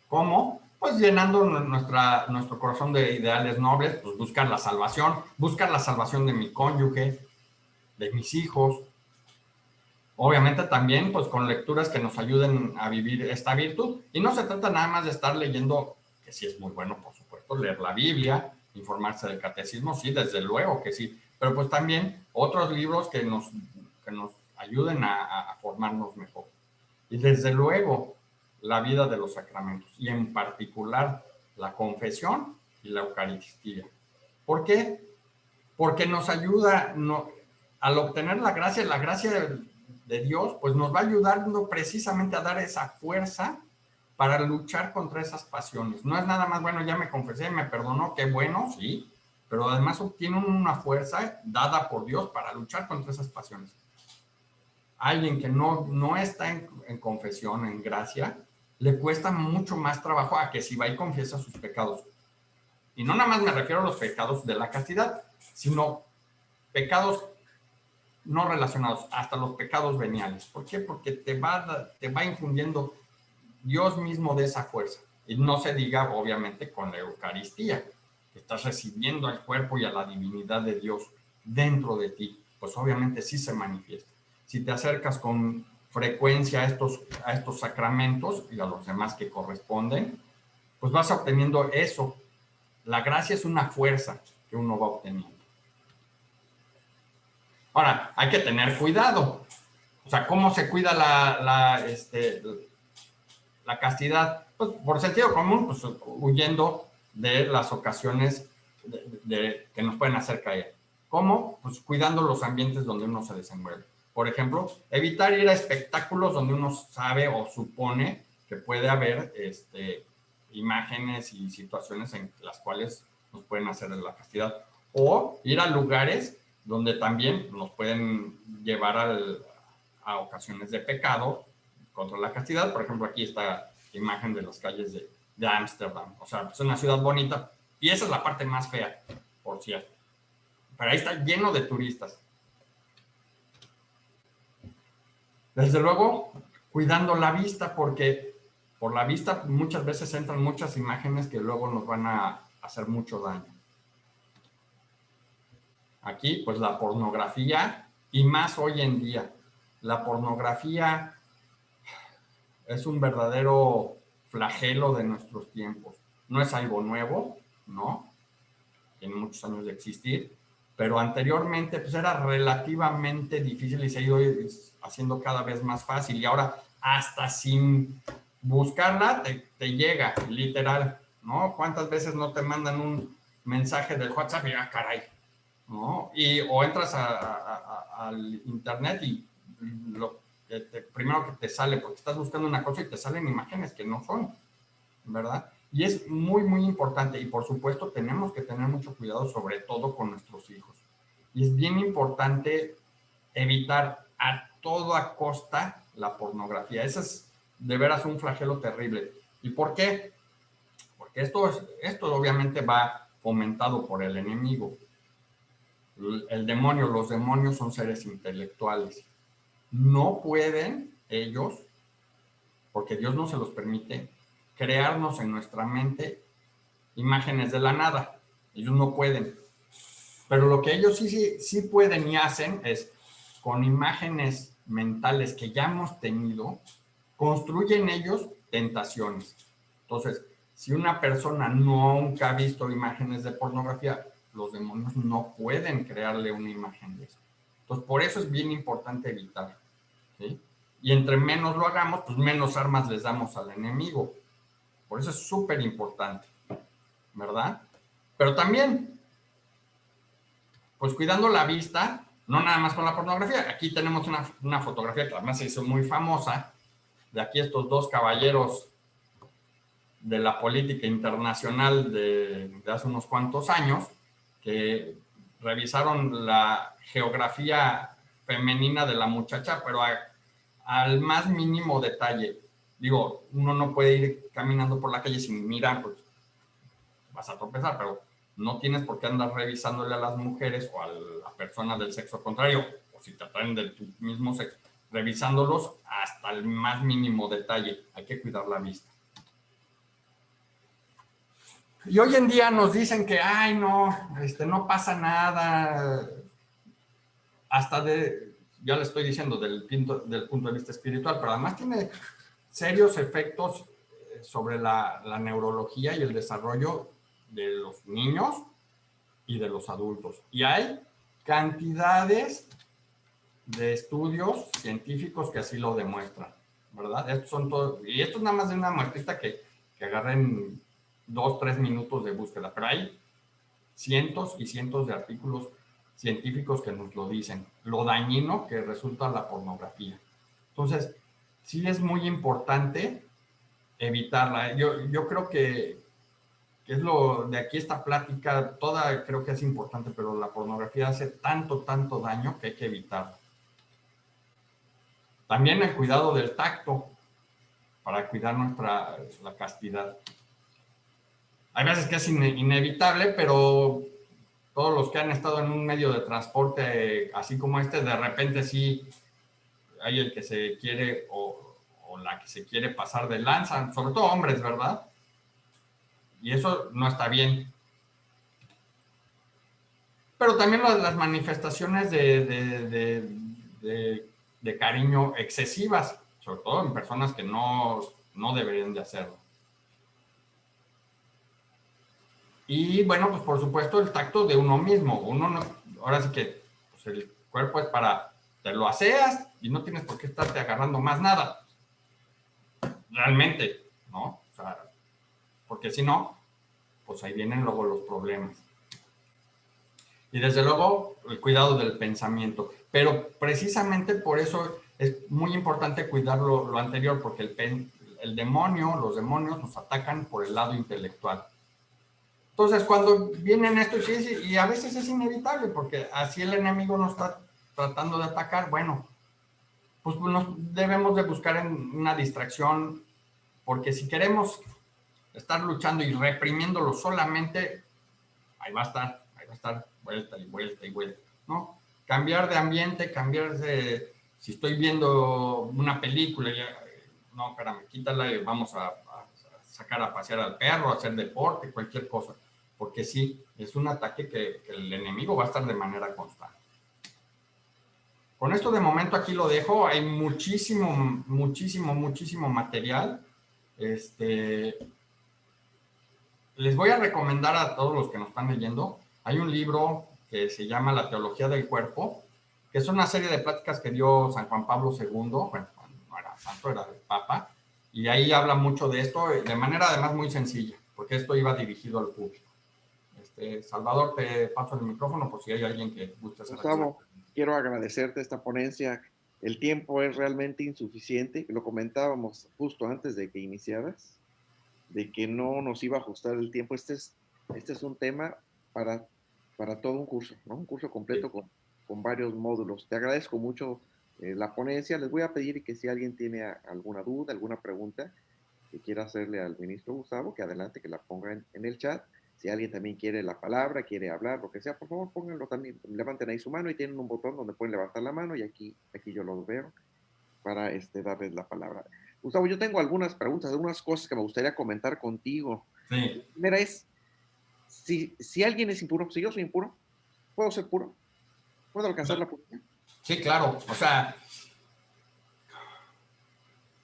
¿Cómo? Pues llenando nuestro corazón de ideales nobles, pues buscar la salvación de mi cónyuge, de mis hijos. Obviamente también pues con lecturas que nos ayuden a vivir esta virtud. Y no se trata nada más de estar leyendo, que sí es muy bueno, por supuesto, leer la Biblia, informarse del catecismo, sí, desde luego que sí, pero pues también otros libros que nos ayuden a formarnos mejor. Y desde luego la vida de los sacramentos, y en particular la confesión y la Eucaristía. ¿Por qué? Porque nos ayuda, al obtener la gracia de Dios, pues nos va ayudando precisamente a dar esa fuerza para luchar contra esas pasiones. No es nada más, bueno, ya me confesé, me perdonó, qué bueno, sí, pero además obtiene una fuerza dada por Dios para luchar contra esas pasiones. Alguien que no está en confesión, en gracia, le cuesta mucho más trabajo a que si va y confiesa sus pecados. Y no nada más me refiero a los pecados de la castidad, sino pecados no relacionados, hasta los pecados veniales. ¿Por qué? Porque te va infundiendo Dios mismo de esa fuerza. Y no se diga, obviamente, con la Eucaristía, que estás recibiendo al cuerpo y a la divinidad de Dios dentro de ti. Pues obviamente sí se manifiesta. Si te acercas con frecuencia a estos sacramentos y a los demás que corresponden, pues vas obteniendo eso. La gracia es una fuerza que uno va obteniendo. Ahora, hay que tener cuidado. O sea, ¿cómo se cuida la castidad? Pues por sentido común, pues huyendo de las ocasiones que nos pueden hacer caer. ¿Cómo? Pues cuidando los ambientes donde uno se desenvuelve. Por ejemplo, evitar ir a espectáculos donde uno sabe o supone que puede haber imágenes y situaciones en las cuales nos pueden hacer la castidad. O ir a lugares donde también nos pueden llevar a ocasiones de pecado contra la castidad. Por ejemplo, aquí está la imagen de las calles de Ámsterdam. O sea, es una ciudad bonita y esa es la parte más fea, por cierto. Pero ahí está lleno de turistas. Desde luego, cuidando la vista, porque por la vista muchas veces entran muchas imágenes que luego nos van a hacer mucho daño. Aquí, pues la pornografía, y más hoy en día. La pornografía es un verdadero flagelo de nuestros tiempos. No es algo nuevo, ¿no? Tiene muchos años de existir, pero anteriormente pues era relativamente difícil y se ha ido haciendo cada vez más fácil. Y ahora, hasta sin buscarla, te llega, literal, ¿no? ¿Cuántas veces no te mandan un mensaje del WhatsApp y caray, ¿no? O entras al internet y primero que te sale, porque estás buscando una cosa y te salen imágenes que no son, ¿verdad? Y es muy, muy importante. Y por supuesto tenemos que tener mucho cuidado, sobre todo con nuestros hijos. Y es bien importante evitar a toda costa la pornografía. Eso es de veras un flagelo terrible. ¿Y por qué? Porque esto obviamente va fomentado por el enemigo. El demonio, los demonios son seres intelectuales. No pueden ellos, porque Dios no se los permite, crearnos en nuestra mente imágenes de la nada. Ellos no pueden. Pero lo que ellos sí pueden y hacen es, con imágenes mentales que ya hemos tenido, construyen ellos tentaciones. Entonces, si una persona nunca ha visto imágenes de pornografía, los demonios no pueden crearle una imagen de eso. Entonces, por eso es bien importante evitar, ¿sí? Y entre menos lo hagamos, pues menos armas les damos al enemigo. Por eso es súper importante, ¿verdad? Pero también, pues cuidando la vista, no nada más con la pornografía. Aquí tenemos una fotografía que además se hizo muy famosa, de aquí estos dos caballeros de la política internacional de hace unos cuantos años, que revisaron la geografía femenina de la muchacha, pero al más mínimo detalle. Digo, uno no puede ir caminando por la calle sin mirar, pues vas a tropezar, pero no tienes por qué andar revisándole a las mujeres o a la persona del sexo contrario, o si te atraen de tu mismo sexo, revisándolos hasta el más mínimo detalle. Hay que cuidar la vista. Y hoy en día nos dicen que, ay, no, no pasa nada. ya le estoy diciendo, del punto de vista espiritual, pero además tiene serios efectos sobre la neurología y el desarrollo de los niños y de los adultos. Y hay cantidades de estudios científicos que así lo demuestran, ¿verdad? Y esto es nada más de una muestrita que agarren 2, 3 minutos de búsqueda, pero hay cientos y cientos de artículos científicos que nos lo dicen, lo dañino que resulta la pornografía. Entonces, sí es muy importante evitarla. Yo creo que es lo de aquí esta plática, toda creo que es importante, pero la pornografía hace tanto daño que hay que evitarla. También el cuidado del tacto para cuidar la castidad. Hay veces que es inevitable, pero todos los que han estado en un medio de transporte así como este, de repente sí hay el que se quiere o la que se quiere pasar de lanza, sobre todo hombres, ¿verdad? Y eso no está bien. Pero también las manifestaciones de cariño excesivas, sobre todo en personas que no deberían de hacerlo. Y bueno, pues por supuesto el tacto de uno mismo. Uno no, ahora sí que pues el cuerpo es para, te lo aseas y no tienes por qué estarte agarrando más nada. Realmente, ¿no? O sea, porque si no, pues ahí vienen luego los problemas. Y desde luego, el cuidado del pensamiento. Pero precisamente por eso es muy importante cuidar lo anterior, porque los demonios nos atacan por el lado intelectual. Entonces, cuando vienen estos, y a veces es inevitable, porque así el enemigo nos está tratando de atacar, bueno, pues nos debemos de buscar una distracción, porque si queremos estar luchando y reprimiéndolo solamente, ahí va a estar vuelta y vuelta y vuelta, ¿no? Cambiar de ambiente, si estoy viendo una película, no, espérame, quítala y vamos a sacar a pasear al perro, a hacer deporte, cualquier cosa, porque sí, es un ataque que el enemigo va a estar de manera constante. Con esto de momento aquí lo dejo, hay muchísimo material. Les voy a recomendar a todos los que nos están leyendo, hay un libro que se llama La Teología del Cuerpo, que es una serie de pláticas que dio San Juan Pablo II, bueno, no era santo, era el Papa, y ahí habla mucho de esto, de manera además muy sencilla, porque esto iba dirigido al público. Salvador, te paso el micrófono por si hay alguien que guste hacer alguna Gustavo, quiero agradecerte esta ponencia. El tiempo es realmente insuficiente. Lo comentábamos justo antes de que iniciaras, de que no nos iba a ajustar el tiempo. Este es un tema para, para todo un curso, ¿no? Un curso completo con varios módulos. Te agradezco mucho la ponencia. Les voy a pedir que si alguien tiene alguna duda, alguna pregunta que quiera hacerle al ministro Gustavo, que adelante, que la ponga en el chat. Si alguien también quiere la palabra, quiere hablar, lo que sea, por favor, pónganlo también. Levanten ahí su mano y tienen un botón donde pueden levantar la mano y aquí yo los veo para darles la palabra. Gustavo, yo tengo algunas preguntas, algunas cosas que me gustaría comentar contigo. Sí. La primera es, si alguien es impuro, si yo soy impuro, ¿puedo ser puro? ¿Puedo alcanzar la pureza? Sí, claro. O sea,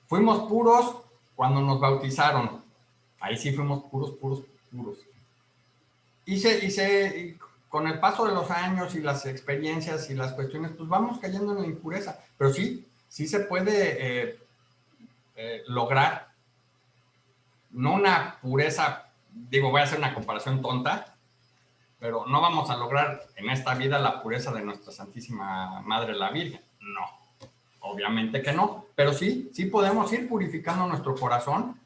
fuimos puros cuando nos bautizaron. Ahí sí fuimos puros. Y con el paso de los años y las experiencias y las cuestiones, pues vamos cayendo en la impureza. Pero sí se puede lograr, no una pureza, digo, voy a hacer una comparación tonta, pero no vamos a lograr en esta vida la pureza de nuestra Santísima Madre la Virgen. No, obviamente que no, pero sí podemos ir purificando nuestro corazón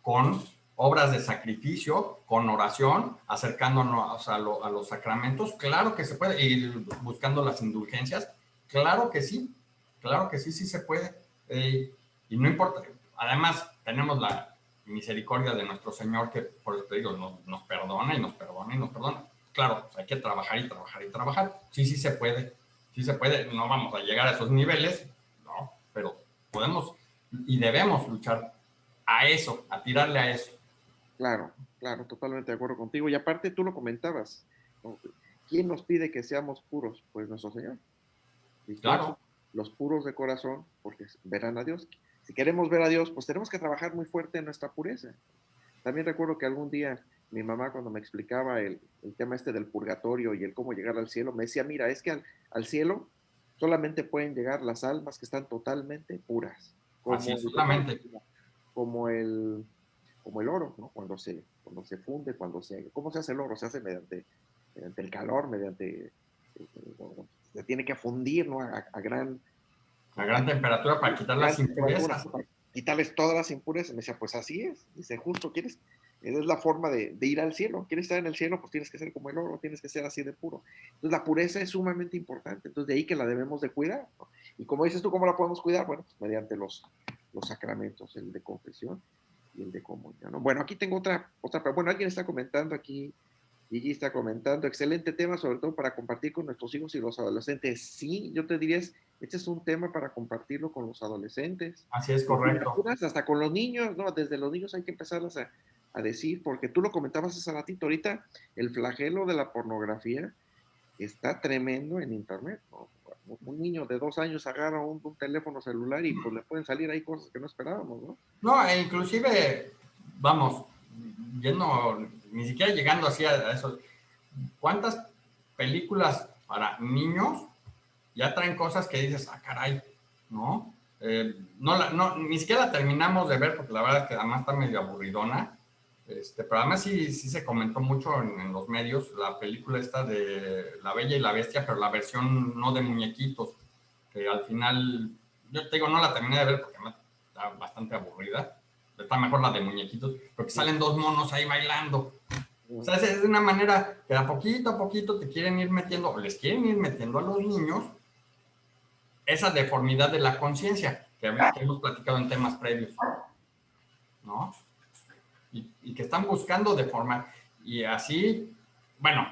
con obras de sacrificio, con oración, acercándonos a los sacramentos, claro que se puede, y buscando las indulgencias, claro que sí se puede. Y no importa, además tenemos la misericordia de nuestro Señor, que por eso te digo, nos perdona y nos perdona y nos perdona. Claro, pues hay que trabajar y trabajar y trabajar. Sí se puede, no vamos a llegar a esos niveles, no, pero podemos y debemos luchar a eso, a tirarle a eso. Claro, claro, totalmente de acuerdo contigo. Y aparte tú lo comentabas, ¿no? ¿Quién nos pide que seamos puros? Pues nuestro Señor. dichosos Claro, los puros de corazón, porque verán a Dios. Si queremos ver a Dios, pues tenemos que trabajar muy fuerte en nuestra pureza. También recuerdo que algún día mi mamá, cuando me explicaba el tema este del purgatorio y el cómo llegar al cielo, me decía, mira, es que al cielo solamente pueden llegar las almas que están totalmente puras, así como, solamente. como el, como el oro, ¿no? Cuando se funde, ¿cómo se hace el oro? Se hace mediante el calor, bueno, se tiene que fundir, ¿no? A gran temperatura para quitar gran las temperatura, impurezas. para quitarles todas las impurezas. Me decía, pues así es. Dice, justo quieres, esa es la forma de ir al cielo. ¿Quieres estar en el cielo? Pues tienes que ser como el oro, tienes que ser así de puro. Entonces la pureza es sumamente importante. Entonces de ahí que la debemos de cuidar, ¿no? Y como dices tú, ¿cómo la podemos cuidar? Bueno, pues mediante los sacramentos, el de confesión y el de comunión, ¿no? Bueno, aquí tengo pero bueno, alguien está comentando aquí, Gigi está comentando, excelente tema, sobre todo para compartir con nuestros hijos y los adolescentes. Sí, yo te diría, este es un tema para compartirlo con los adolescentes, Así es y correcto. hasta con los niños, ¿no? Desde los niños hay que empezarlas a decir, porque tú lo comentabas hace ratito, ahorita el flagelo de la pornografía está tremendo en internet, ¿no? Un niño de 2 años agarra un teléfono celular y pues le pueden salir ahí cosas que no esperábamos, ¿no? No, e inclusive, vamos, yendo, ni siquiera llegando así a eso, ¿cuántas películas para niños ya traen cosas que dices, ah, caray, ¿no? No, ni siquiera la terminamos de ver porque la verdad es que además está medio aburridona. Pero además sí se comentó mucho en los medios la película esta de La Bella y la Bestia, pero la versión no de muñequitos, que al final, yo te digo, no la terminé de ver porque está bastante aburrida. Está mejor la de muñequitos, porque Sí. salen dos monos ahí bailando. O Mm. sea, es de una manera que a poquito te quieren ir metiendo, o les quieren ir metiendo a los niños esa deformidad de la conciencia que hemos platicado en temas previos, ¿no? Y que están buscando deformar. Y así, bueno,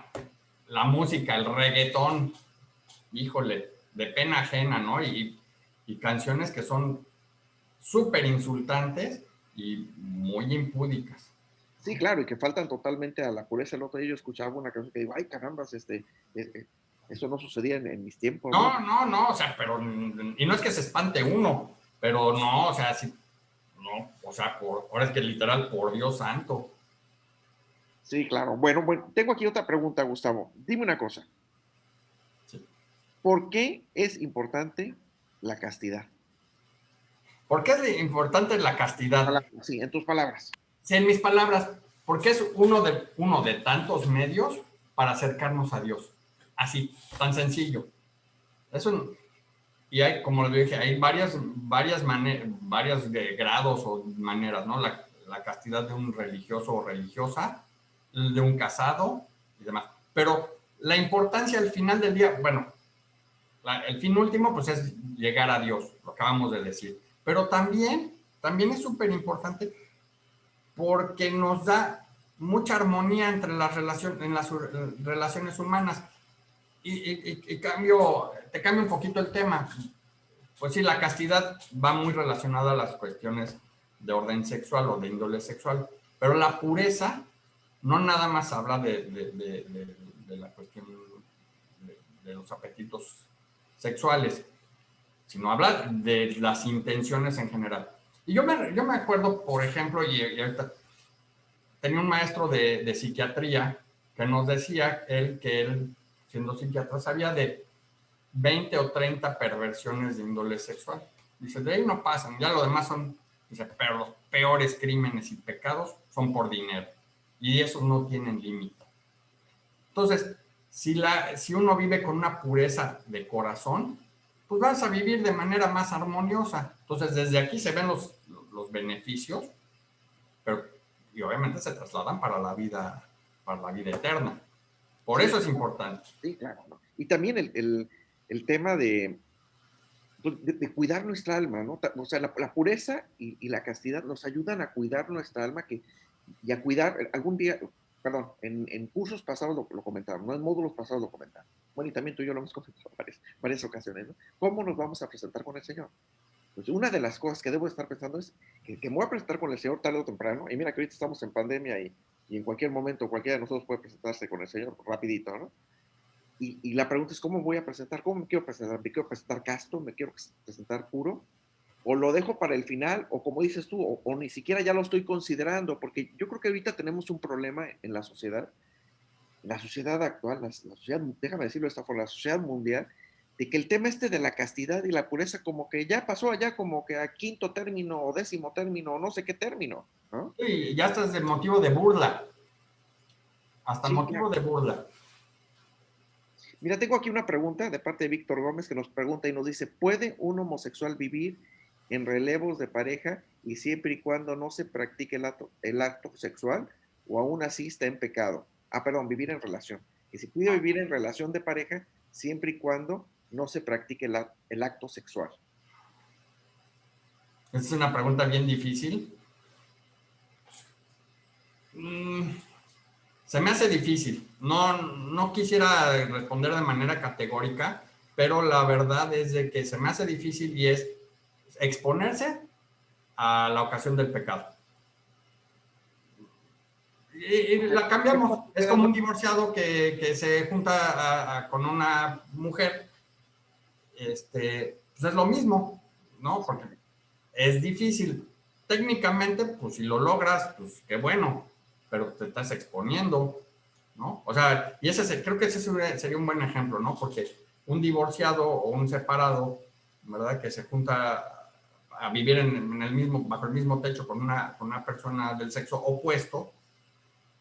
la música, el reggaetón, híjole, de pena ajena, ¿no? Y canciones que son súper insultantes y muy impúdicas. Sí, claro, y que faltan totalmente a la pureza. El otro día yo escuchaba una canción que digo, ay, carambas, eso no sucedía en mis tiempos, ¿no? No, o sea, pero, y no es que se espante uno, pero no, o sea, sí, no, o sea, ahora es que literal, por Dios santo. Sí, claro. Bueno, tengo aquí otra pregunta, Gustavo. Dime una cosa, Sí. ¿por qué es importante la castidad? ¿Por qué es importante la castidad? Sí, en tus palabras. Sí, en mis palabras, porque es uno de tantos medios para acercarnos a Dios. Así, tan sencillo. Es y hay, como le dije, hay varias grados o maneras, ¿no? La castidad de un religioso o religiosa, de un casado y demás. Pero la importancia al final del día, bueno, el fin último, pues es llegar a Dios, lo acabamos de decir. Pero también es súper importante porque nos da mucha armonía entre en las relaciones humanas. Te cambio un poquito el tema. Pues sí, la castidad va muy relacionada a las cuestiones de orden sexual o de índole sexual, pero la pureza no nada más habla de la cuestión de los apetitos sexuales, sino habla de las intenciones en general. Y yo me acuerdo, por ejemplo, y ahorita tenía un maestro de psiquiatría que nos decía que él, siendo psiquiatra, sabía de 20 o 30 perversiones de índole sexual. Dice, de ahí no pasan, ya lo demás son, dice, pero los peores crímenes y pecados son por dinero. Y esos no tienen límite. Entonces, si uno vive con una pureza de corazón, pues vas a vivir de manera más armoniosa. Entonces, desde aquí se ven los beneficios, pero y obviamente se trasladan para la vida eterna. Por Sí, eso es importante. sí, claro, ¿no? Y también el tema de cuidar nuestra alma, ¿no? O sea, la pureza y la castidad nos ayudan a cuidar nuestra alma y a cuidar, algún día, perdón, en cursos pasados lo comentaron, ¿no? En módulos pasados lo comentaron. Bueno, y también tú y yo lo hemos comentado varias ocasiones, ¿no? ¿Cómo nos vamos a presentar con el Señor? Pues una de las cosas que debo estar pensando es que me voy a presentar con el Señor tarde o temprano, y mira que ahorita estamos en pandemia y en cualquier momento cualquiera de nosotros puede presentarse con el Señor rapidito, ¿no? y la pregunta es, ¿cómo voy a presentar? ¿Cómo me quiero presentar? ¿Me quiero presentar casto? ¿Me quiero presentar puro? ¿O lo dejo para el final? O como dices tú, o ni siquiera ya lo estoy considerando, porque yo creo que ahorita tenemos un problema en la sociedad actual, la sociedad, déjame decirlo de esta forma, la sociedad mundial, de que el tema este de la castidad y la pureza como que ya pasó allá como que a quinto término o décimo término o no sé qué término, ¿no? Sí, ya hasta es el motivo de burla, hasta el Sí, motivo claro. de burla. Mira, tengo aquí una pregunta de parte de Víctor Gómez que nos pregunta y nos dice, ¿puede un homosexual vivir en relevos de pareja y siempre y cuando no se practique el acto sexual o aún así está en pecado? Ah, perdón, vivir en relación. Que si puede vivir en relación de pareja siempre y cuando no se practique el acto sexual. Esa es una pregunta bien difícil. Mm, Se me hace difícil. No quisiera responder de manera categórica, pero la verdad es de que se me hace difícil y es exponerse a la ocasión del pecado. Y Ok, la ¿qué cambiamos. pasa? Es como un divorciado que se junta con una mujer. Pues es lo mismo, ¿no? Porque es difícil. Técnicamente, pues si lo logras, pues qué bueno, pero te estás exponiendo, ¿no? O sea, y creo que ese sería un buen ejemplo, ¿no? Porque un divorciado o un separado, ¿verdad? Que se junta a vivir bajo el mismo techo con una persona del sexo opuesto,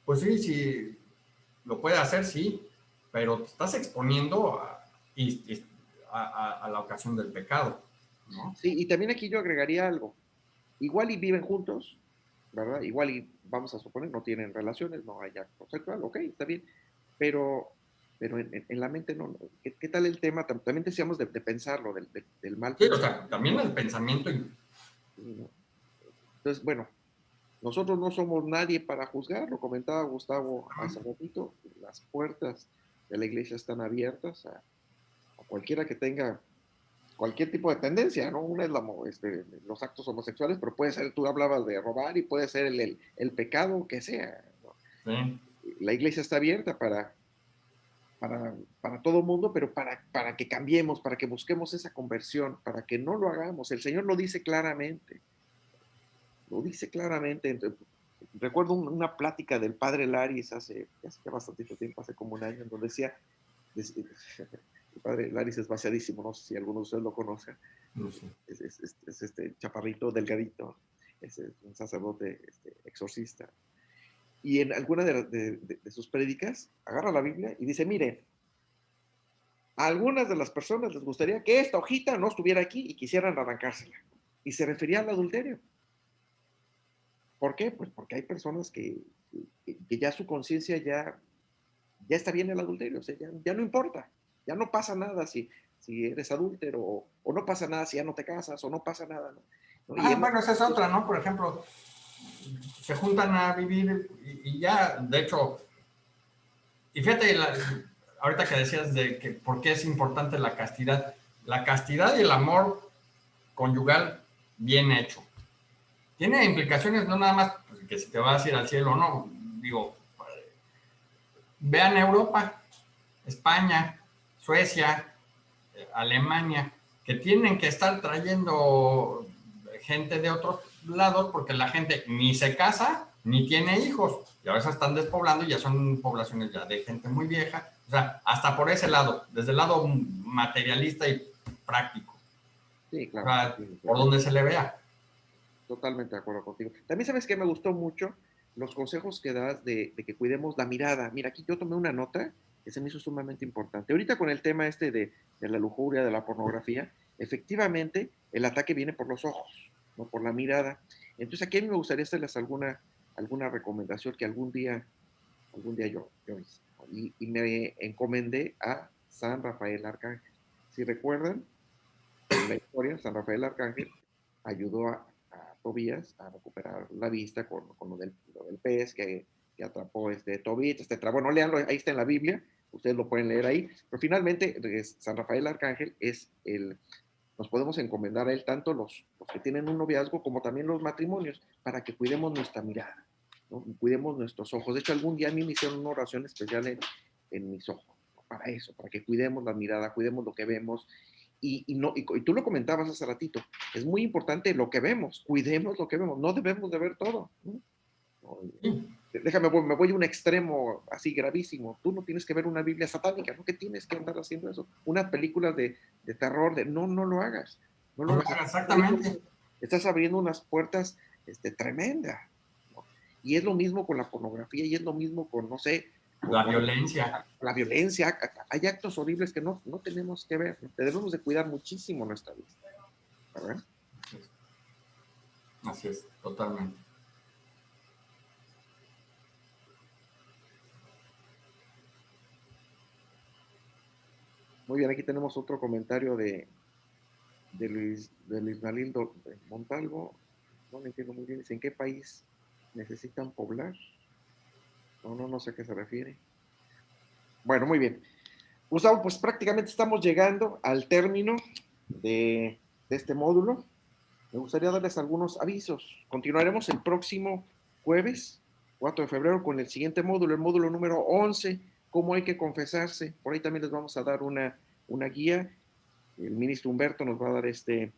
pues sí, sí, lo puede hacer, sí, pero te estás exponiendo a la ocasión del pecado, ¿no? Sí, y también aquí yo agregaría algo. Igual y viven juntos, ¿verdad? Igual y vamos a suponer no tienen relaciones, no hay acto sexual, ok, está bien, pero, pero en la mente no. ¿Qué tal el tema? También decíamos de pensarlo, del mal Sí, o pensamiento. sea, también el pensamiento. ¿No? Entonces, bueno, nosotros no somos nadie para juzgar, lo comentaba Gustavo hace ratito, las puertas de la iglesia están abiertas a cualquiera que tenga cualquier tipo de tendencia, ¿no? Una es los actos homosexuales, pero puede ser, tú hablabas de robar y puede ser el pecado que sea, ¿no? Sí. La iglesia está abierta para todo mundo, pero para que cambiemos, para que busquemos esa conversión, para que no lo hagamos. El Señor lo dice claramente, lo dice claramente. Entonces, recuerdo una plática del padre Laris hace ya bastante tiempo, hace como un año, en donde decía, el padre Laris es vaciadísimo, no sé si alguno de ustedes lo conoce, No sé. es este chaparrito, delgadito, es un sacerdote exorcista. Y en alguna de sus prédicas agarra la Biblia y dice, mire, a algunas de las personas les gustaría que esta hojita no estuviera aquí y quisieran arrancársela. Y se refería al adulterio. ¿Por qué? Pues porque hay personas que ya su conciencia ya está bien el adulterio, o sea, ya no importa, ya no pasa nada si eres adúltero, o no pasa nada si ya no te casas, o no pasa nada, ¿no? ¿No? Y Ah, hemos, bueno, esa es otra, ¿no? Por ejemplo, se juntan a vivir y ya, de hecho, y fíjate, ahorita que decías de que por qué es importante la castidad y el amor conyugal bien hecho. Tiene implicaciones no nada más pues, que si te vas a ir al cielo o no. Digo, vean Europa, España, Suecia, Alemania, que tienen que estar trayendo gente de otros lados porque la gente ni se casa ni tiene hijos. Y ahora se están despoblando y ya son poblaciones ya de gente muy vieja. O sea, hasta por ese lado, desde el lado materialista y práctico. sí, O claro, sea, sí, por donde se le vea. totalmente de acuerdo contigo. También sabes que me gustó mucho los consejos que das de que cuidemos la mirada. Mira, aquí yo tomé una nota que se me hizo sumamente importante. Ahorita con el tema de la lujuria, de la pornografía, efectivamente el ataque viene por los ojos, no por la mirada. Entonces aquí a mí me gustaría hacerles alguna recomendación que algún día yo hice, ¿no? Y me encomendé a San Rafael Arcángel. Si recuerdan, en la historia, San Rafael Arcángel ayudó a Tobías a recuperar la vista con lo del pez que atrapó Tobit, bueno, leanlo, ahí está en la Biblia, ustedes lo pueden leer ahí, pero finalmente San Rafael Arcángel nos podemos encomendar a él tanto los que tienen un noviazgo como también los matrimonios, para que cuidemos nuestra mirada, ¿no? Cuidemos nuestros ojos. De hecho, algún día a mí me hicieron una oración especial en mis ojos. para eso, para que cuidemos la mirada, cuidemos lo que vemos. Y tú lo comentabas hace ratito, es muy importante lo que vemos, cuidemos lo que vemos, no debemos de ver todo, ¿no? Sí. Déjame, me voy a un extremo así gravísimo. Tú no tienes que ver una Biblia satánica, ¿no? ¿Qué tienes que andar haciendo eso? Unas películas de terror, no, no lo hagas. No lo No lo hagas. haga exactamente. Estás abriendo unas puertas tremendas, ¿no? Y es lo mismo con la pornografía y es lo mismo con, no sé, La violencia. la violencia. Hay actos horribles que no, no tenemos que ver. ¿No? Debemos de cuidar muchísimo nuestra vista, ¿verdad? Así es, totalmente. Muy bien, aquí tenemos otro comentario de Luis Galindo Montalvo. No me entiendo muy bien. Dice, ¿en qué país necesitan poblar? No sé a qué se refiere. Bueno, muy bien. Gustavo, pues prácticamente estamos llegando al término de este módulo. Me gustaría darles algunos avisos. Continuaremos el próximo jueves, 4 de febrero, con el siguiente módulo, el módulo número 11, cómo hay que confesarse. Por ahí también les vamos a dar una guía. El ministro Humberto nos va a dar este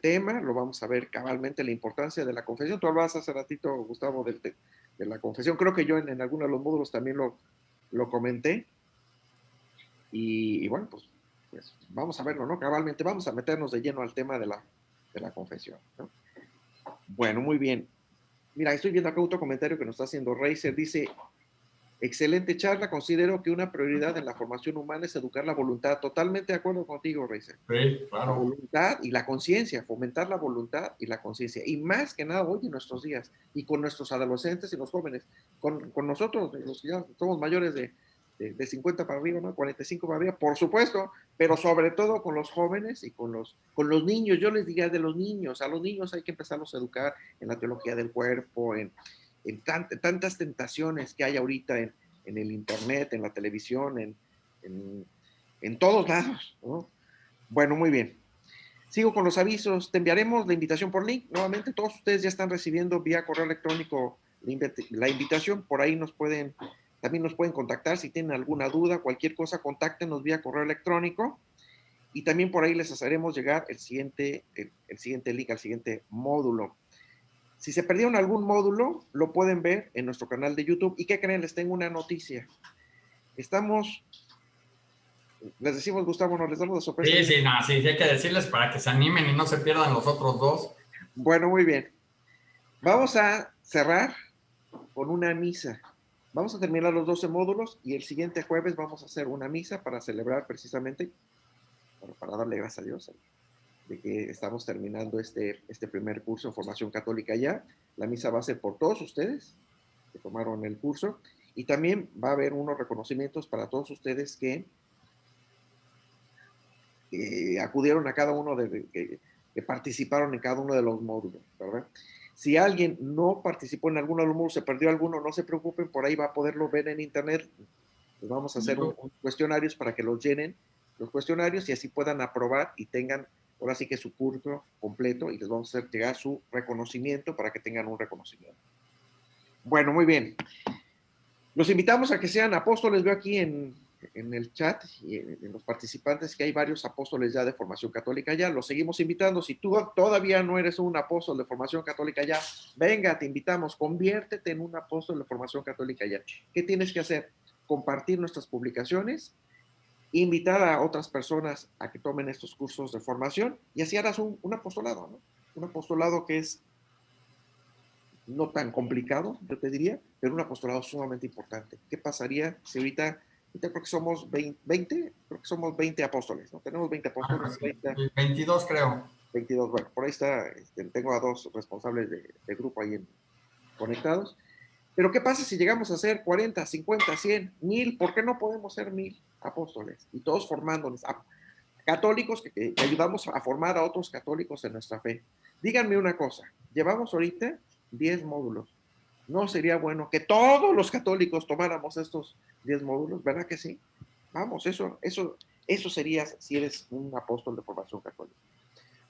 tema, lo vamos a ver cabalmente, la importancia de la confesión. Tú hablabas hace ratito, Gustavo, de la confesión. Creo que yo en algunos de los módulos también lo comenté. Y bueno, pues vamos a verlo, ¿no? Cabalmente, vamos a meternos de lleno al tema de la confesión, ¿no? Bueno, muy bien. Mira, estoy viendo acá otro comentario que nos está haciendo Reiser. Dice, excelente charla, considero que una prioridad en la formación humana es educar la voluntad. Totalmente de acuerdo contigo, Reiser. Sí, La claro. voluntad y la conciencia, fomentar la voluntad y la conciencia. Y más que nada hoy en nuestros días, y con nuestros adolescentes y los jóvenes, con nosotros, los que ya somos mayores de 50 para arriba, ¿no? 45 para arriba, por supuesto, pero sobre todo con los jóvenes y con los niños. Yo les diría de los niños, a los niños hay que empezarlos a educar en la teología del cuerpo, en tantas tentaciones que hay ahorita en el internet, en la televisión, en todos lados, ¿no? Bueno, muy bien. Sigo con los avisos. Te enviaremos la invitación por link. Nuevamente, todos ustedes ya están recibiendo vía correo electrónico la invitación. Por ahí también nos pueden contactar si tienen alguna duda, cualquier cosa, contáctenos vía correo electrónico. Y también por ahí les haremos llegar el siguiente link, al siguiente módulo. Si se perdieron algún módulo, lo pueden ver en nuestro canal de YouTube. ¿Y qué creen? Les tengo una noticia. Les decimos, Gustavo, nos les damos la sorpresa. Sí, sí, no, sí, hay que decirles para que se animen y no se pierdan los otros dos. Bueno, muy bien. Vamos a cerrar con una misa. Vamos a terminar los 12 módulos y el siguiente jueves vamos a hacer una misa para celebrar precisamente, para darle gracias a Dios de que estamos terminando este primer curso en formación católica ya. La misa va a ser por todos ustedes que tomaron el curso y también va a haber unos reconocimientos para todos ustedes que acudieron a cada uno que participaron en cada uno de los módulos, ¿verdad? Si alguien no participó en alguno de los módulos, se perdió alguno, no se preocupen, por ahí va a poderlo ver en internet. Les vamos a hacer un cuestionarios para que los llenen, los cuestionarios, y así puedan aprobar y tengan ahora sí que su curso completo y les vamos a hacer llegar su reconocimiento para que tengan un reconocimiento. Bueno, muy bien. Los invitamos a que sean apóstoles. Veo aquí en el chat y en los participantes que hay varios apóstoles ya de formación católica ya. Los seguimos invitando. Si tú todavía no eres un apóstol de formación católica ya, venga, te invitamos, conviértete en un apóstol de formación católica ya. ¿Qué tienes que hacer? Compartir nuestras publicaciones, invitar a otras personas a que tomen estos cursos de formación y así harás un apostolado, ¿no? Un apostolado que es no tan complicado, yo te diría, pero un apostolado sumamente importante. ¿Qué pasaría si ahorita creo que somos 20, creo que somos 20 apóstoles, ¿no? Tenemos 20 apóstoles, 22 creo. 22, bueno, por ahí está, tengo a 2 responsables de grupo ahí conectados. Pero ¿qué pasa si llegamos a ser 40, 50, 100, 1000? ¿Por qué no podemos ser 1000 apóstoles? Y todos formándonos, católicos que ayudamos a formar a otros católicos en nuestra fe. Díganme una cosa, llevamos ahorita 10 módulos. ¿No sería bueno que todos los católicos tomáramos estos 10 módulos? ¿Verdad que sí? Vamos, eso sería si eres un apóstol de formación católica.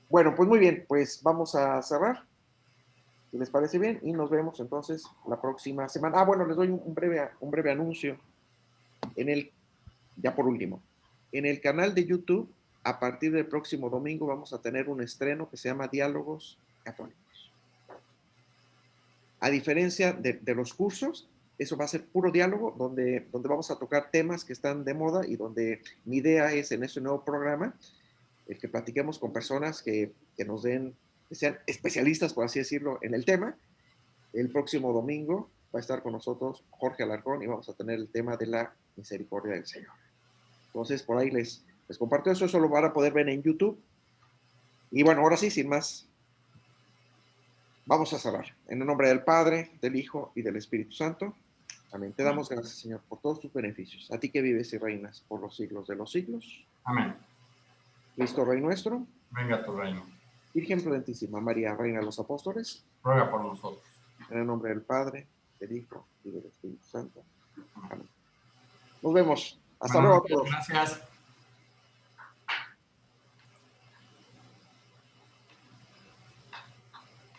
Bueno, pues muy bien, pues vamos a cerrar, si les parece bien, y nos vemos entonces la próxima semana. Bueno, les doy un breve anuncio. En el ya por último, en el canal de YouTube, a partir del próximo domingo, vamos a tener un estreno que se llama Diálogos Católicos. A diferencia de los cursos, eso va a ser puro diálogo, donde vamos a tocar temas que están de moda y donde mi idea es en ese nuevo programa, el que platiquemos con personas que nos den, que sean especialistas, por así decirlo, en el tema. El próximo domingo va a estar con nosotros Jorge Alarcón y vamos a tener el tema de la misericordia del Señor. Entonces, por ahí les comparto eso lo van a poder ver en YouTube. Y bueno, ahora sí, sin más, vamos a cerrar. En el nombre del Padre, del Hijo y del Espíritu Santo. Amén. Te damos gracias, Señor, por todos tus beneficios. A ti que vives y reinas por los siglos de los siglos. Amén. Cristo, Rey nuestro. Venga tu reino. Virgen prudentísima, María, Reina de los Apóstoles. Ruega por nosotros. En el nombre del Padre, del Hijo y del Espíritu Santo. Amén. Nos vemos. Hasta luego a todos. Gracias.